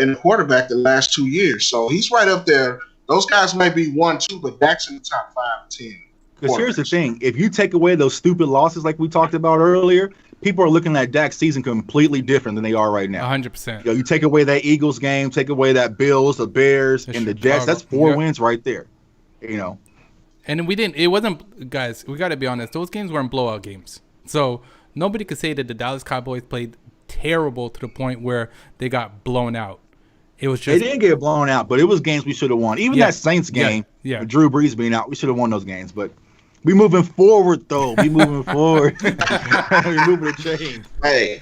in a quarterback the last 2 years. So he's right up there. Those guys might be 1, 2, but Dak's in the top 5, 10. Because here's the thing. If you take away those stupid losses like we talked about earlier, people are looking at Dak's season completely different than they are right now. 100%. You take away that Eagles game, take away that Bills, the Bears, and the Jets. That's 4 wins right there. And it wasn't, guys, we got to be honest, those games weren't blowout games. So nobody could say that the Dallas Cowboys played terrible to the point where they got blown out. It was just, they didn't get blown out, but it was games we should have won. Even that Saints game, with Drew Brees being out, we should have won those games. But we moving forward, though. We moving forward. We moving the chain. Hey,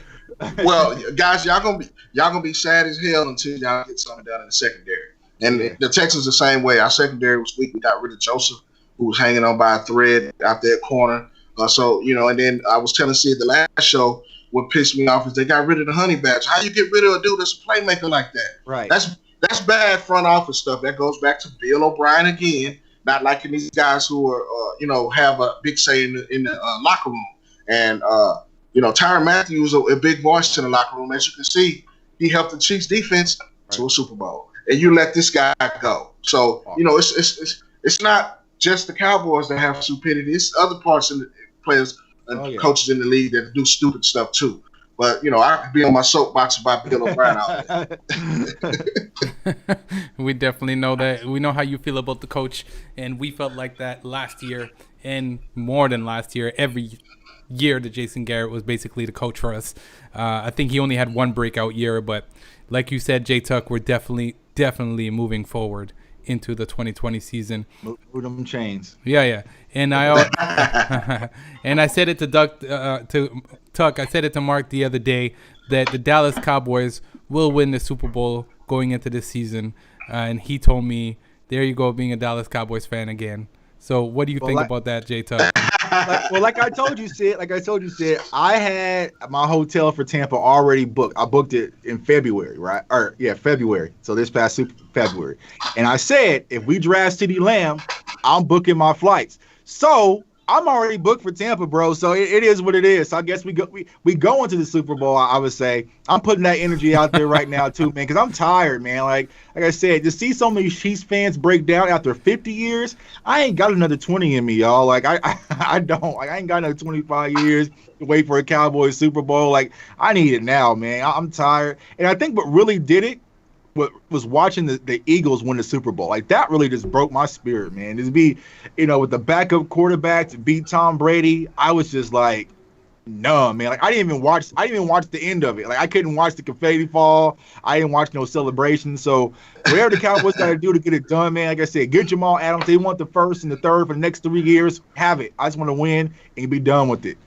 well, guys, y'all gonna be sad as hell until y'all get something done in the secondary. And the Texans the same way. Our secondary was weak. We got rid of Joseph, who was hanging on by a thread out there corner. And then I was telling Sid the last show, what pissed me off is they got rid of the honey badge. How you get rid of a dude that's a playmaker like that? Right. That's bad front office stuff. That goes back to Bill O'Brien again, not liking these guys who are, have a big say in the locker room. And, Tyrann Mathieu was a big voice in the locker room. As you can see, he helped the Chiefs defense to a Super Bowl. And you let this guy go. So, it's not just the Cowboys that have stupidity. It's other parts of the players and coaches in the league that do stupid stuff too. But, I could be on my soapbox about Bill O'Brien out there. We definitely know that. We know how you feel about the coach, and we felt like that last year and more than last year. Every year that Jason Garrett was basically the coach for us. I think he only had one breakout year, but like you said, J Tuck, we're definitely moving forward into the 2020 season. Move them chains. Yeah. And and I said it to Tuck. I said it to Mark the other day that the Dallas Cowboys will win the Super Bowl going into this season, and he told me, "There you go, being a Dallas Cowboys fan again." So, what do you think about that, J Tuck? Like I told you, Sid, I had my hotel for Tampa already booked. I booked it in February, right? February. So this past February. And I said, if we draft CeeDee Lamb, I'm booking my flights. So I'm already booked for Tampa, bro. So it is what it is. So I guess we go into the Super Bowl. I would say I'm putting that energy out there right now too, man, because I'm tired, man. Like I said, to see so many Chiefs fans break down after 50 years, I ain't got another 20 in me, y'all. Like I don't. Like I ain't got another 25 years to wait for a Cowboys Super Bowl. Like I need it now, man. I'm tired, and I think what really did it was watching the Eagles win the Super Bowl. Like that really just broke my spirit, man. Just be, with the backup quarterback to beat Tom Brady. I was just like numb, man. Like I didn't even watch the end of it. Like I couldn't watch the confetti fall. I didn't watch no celebration. So whatever the Cowboys got to do to get it done, man. Like I said, get Jamal Adams. They want the first and the third for the next 3 years. Have it. I just want to win and be done with it.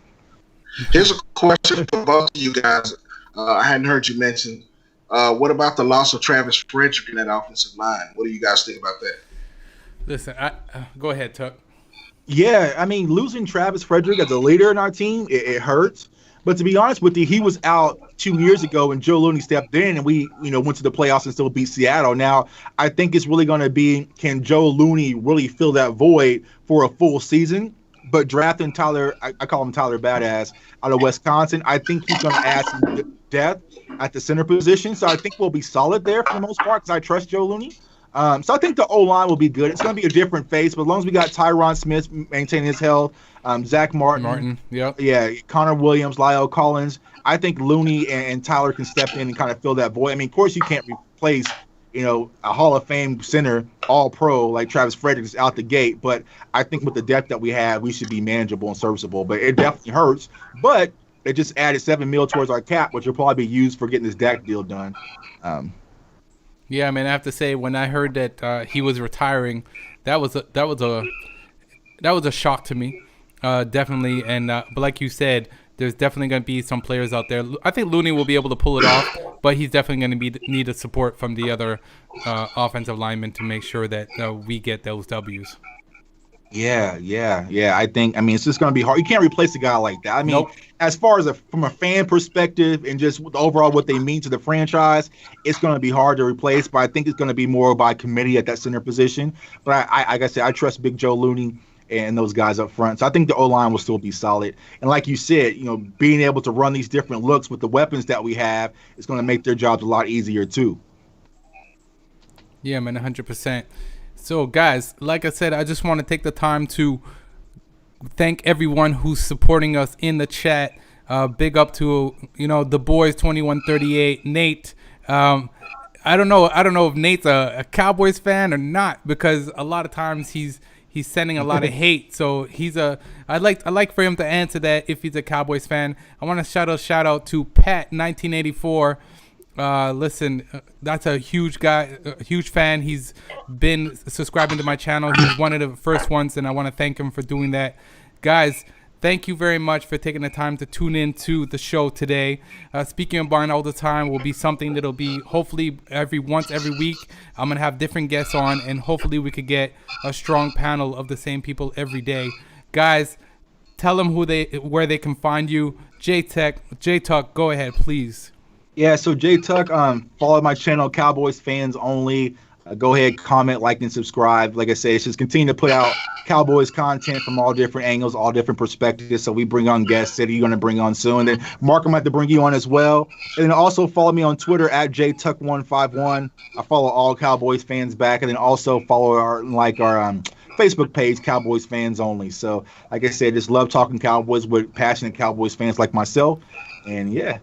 Here's a question for both of you guys. I hadn't heard you mention. What about the loss of Travis Frederick in that offensive line? What do you guys think about that? Listen, go ahead, Tuck. Yeah, I mean, losing Travis Frederick as a leader in our team, it hurts. But to be honest with you, he was out 2 years ago and Joe Looney stepped in and we, went to the playoffs and still beat Seattle. Now, I think it's really going to be, can Joe Looney really fill that void for a full season? But drafting Tyler, I call him Tyler Badass, out of Wisconsin, I think he's going to add some depth at the center position. So I think we'll be solid there for the most part because I trust Joe Looney. So I think the O-line will be good. It's going to be a different face, but as long as we got Tyron Smith maintaining his health, Zach Martin, yeah, Connor Williams, Lyle Collins, I think Looney and Tyler can step in and kind of fill that void. I mean, of course, you can't replace, a Hall of Fame center, all pro like Travis Frederick is out the gate, but I think with the depth that we have, we should be manageable and serviceable. But it definitely hurts. But it just added $7 million towards our cap, which will probably be used for getting this Dak deal done. Yeah, man. I have to say, when I heard that he was retiring, that was a shock to me, definitely. And but like you said, there's definitely going to be some players out there. I think Looney will be able to pull it off, but he's definitely going to need the support from the other offensive linemen to make sure that we get those W's. Yeah. I mean, it's just going to be hard. You can't replace a guy like that. I mean, Nope. As far as from a fan perspective and just overall what they mean to the franchise, it's going to be hard to replace. But I think it's going to be more by committee at that center position. But like I said, I trust Big Joe Looney and those guys up front. So I think the O-line will still be solid. And like you said, being able to run these different looks with the weapons that we have is going to make their jobs a lot easier too. Yeah, man, 100%. So, guys, like I said, I just want to take the time to thank everyone who's supporting us in the chat. Big up to, the boys 2138, Nate. I don't know if Nate's a Cowboys fan or not, because a lot of times he's sending a lot of hate. So I'd like for him to answer that if he's a Cowboys fan. I want to shout out to Pat 1984. Listen, that's a huge guy, a huge fan. He's been subscribing to my channel. He's one of the first ones, and I want to thank him for doing that. Guys, thank you very much for taking the time to tune in to the show today. Speaking of Barn all the time will be something that'll be hopefully every week. I'm going to have different guests on, and hopefully we could get a strong panel of the same people every day. Guys, tell them where they can find you. J-Tuck, go ahead, please. Yeah, so J-Tuck, follow my channel, Cowboys Fans Only. Go ahead, comment, like, and subscribe. Like I say, it's just continue to put out Cowboys content from all different angles, all different perspectives. So we bring on guests that you're going to bring on soon. And then Marc, I'm going to have to bring you on as well. And then also follow me on Twitter at JTuck151. I follow all Cowboys fans back. And then also follow our Facebook page, Cowboys Fans Only. So like I said, just love talking Cowboys with passionate Cowboys fans like myself. And yeah.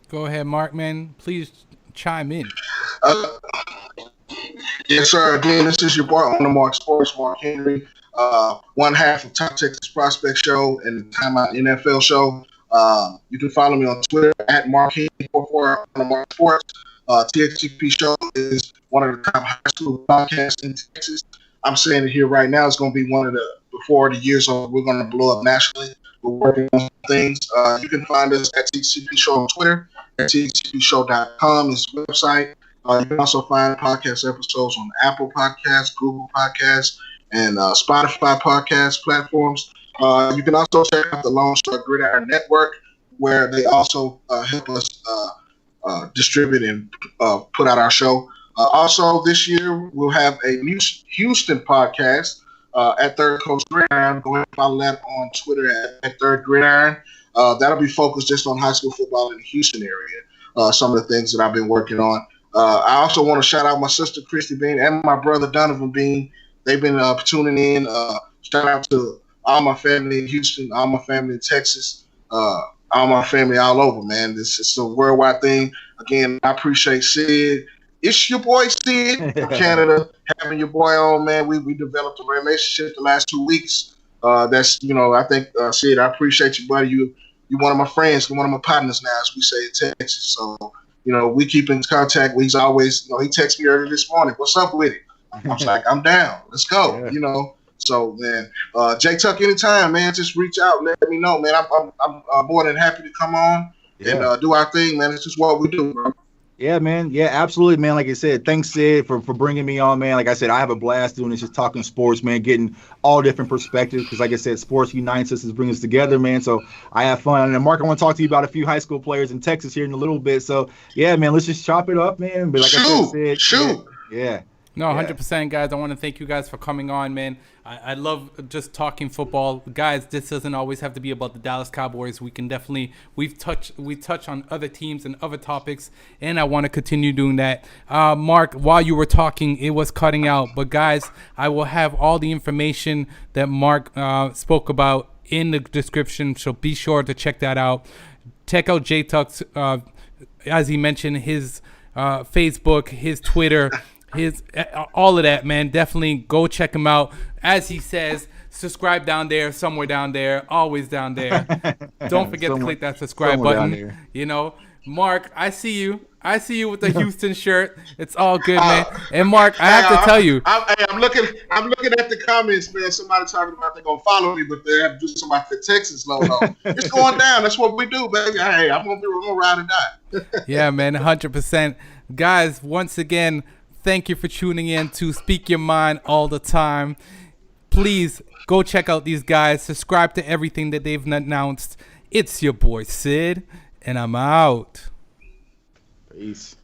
Go ahead, Marc, man. Please chime in. Yes, sir. Again, this is your boy on the Marc Sports, Mark Henry, one half of Top Texas Prospect Show and the Time Out NFL Show. You can follow me on Twitter at Mark Henry44 on the Marc Sports. TXTP Show is one of the top high school podcasts in Texas. I'm saying it here right now. It's going to be one of the, before the year's over, we're going to blow up nationally. We're working on things. You can find us at TXTP Show on Twitter, at TXTPshow.com is the website. You can also find podcast episodes on Apple Podcasts, Google Podcasts, and Spotify podcast platforms. You can also check out the Lone Star Gridiron Network, where they also help us distribute and put out our show. Also, this year, we'll have a Houston podcast at Third Coast Gridiron. Go ahead and follow that on Twitter at Third Gridiron. That'll be focused just on high school football in the Houston area. Some of the things that I've been working on. I also want to shout out my sister Christy Bean and my brother Donovan Bean. They've been tuning in. Shout out to all my family in Houston, all my family in Texas, all my family all over, man. This is a worldwide thing. Again, I appreciate Sid. It's your boy Sid from Canada. Having your boy on, man. We developed a relationship the last 2 weeks. That's, I think, Sid, I appreciate you, buddy. You're one of my friends, you're one of my partners now, as we say in Texas. So, we keep in contact. He's always, he texted me earlier this morning. What's up with it? I was like, I'm down. Let's go. Yeah. So, man, Jay Tuck, anytime, man, just reach out. Let me know, man. I'm more than happy to come on and do our thing, man. It's just what we do, bro. Yeah, man. Yeah, absolutely, man. Like I said, thanks, Sid, for bringing me on, man. Like I said, I have a blast doing this, just talking sports, man, getting all different perspectives. Because, like I said, sports unites us, brings us together, man. So I have fun. And then, Mark, I want to talk to you about a few high school players in Texas here in a little bit. So, yeah, man, let's just chop it up, man. But like I said, Sid, yeah. No, 100%, guys. I want to thank you guys for coming on, man. I love just talking football. Guys, this doesn't always have to be about the Dallas Cowboys. We can definitely, we touch on other teams and other topics, and I want to continue doing that. Mark, while you were talking, it was cutting out. But, guys, I will have all the information that Mark spoke about in the description, so be sure to check that out. Check out J Tuck's, as he mentioned, his Facebook, his Twitter, his all of that, man. Definitely go check him out. As he says, subscribe down there, somewhere down there, always down there. Don't forget to click that subscribe button. Mark, I see you with the Houston shirt. It's all good, man. And Mark, I have to tell you, I'm looking at the comments, man. Somebody talking about they're gonna follow me, but they have to do something like the Texas logo. It's going down. That's what we do, baby. Hey, I'm gonna ride or die. Yeah, man, 100%. Guys, once again, thank you for tuning in to Speak Your Mind all the time. Please go check out these guys. Subscribe to everything that they've announced. It's your boy Sid, and I'm out. Peace.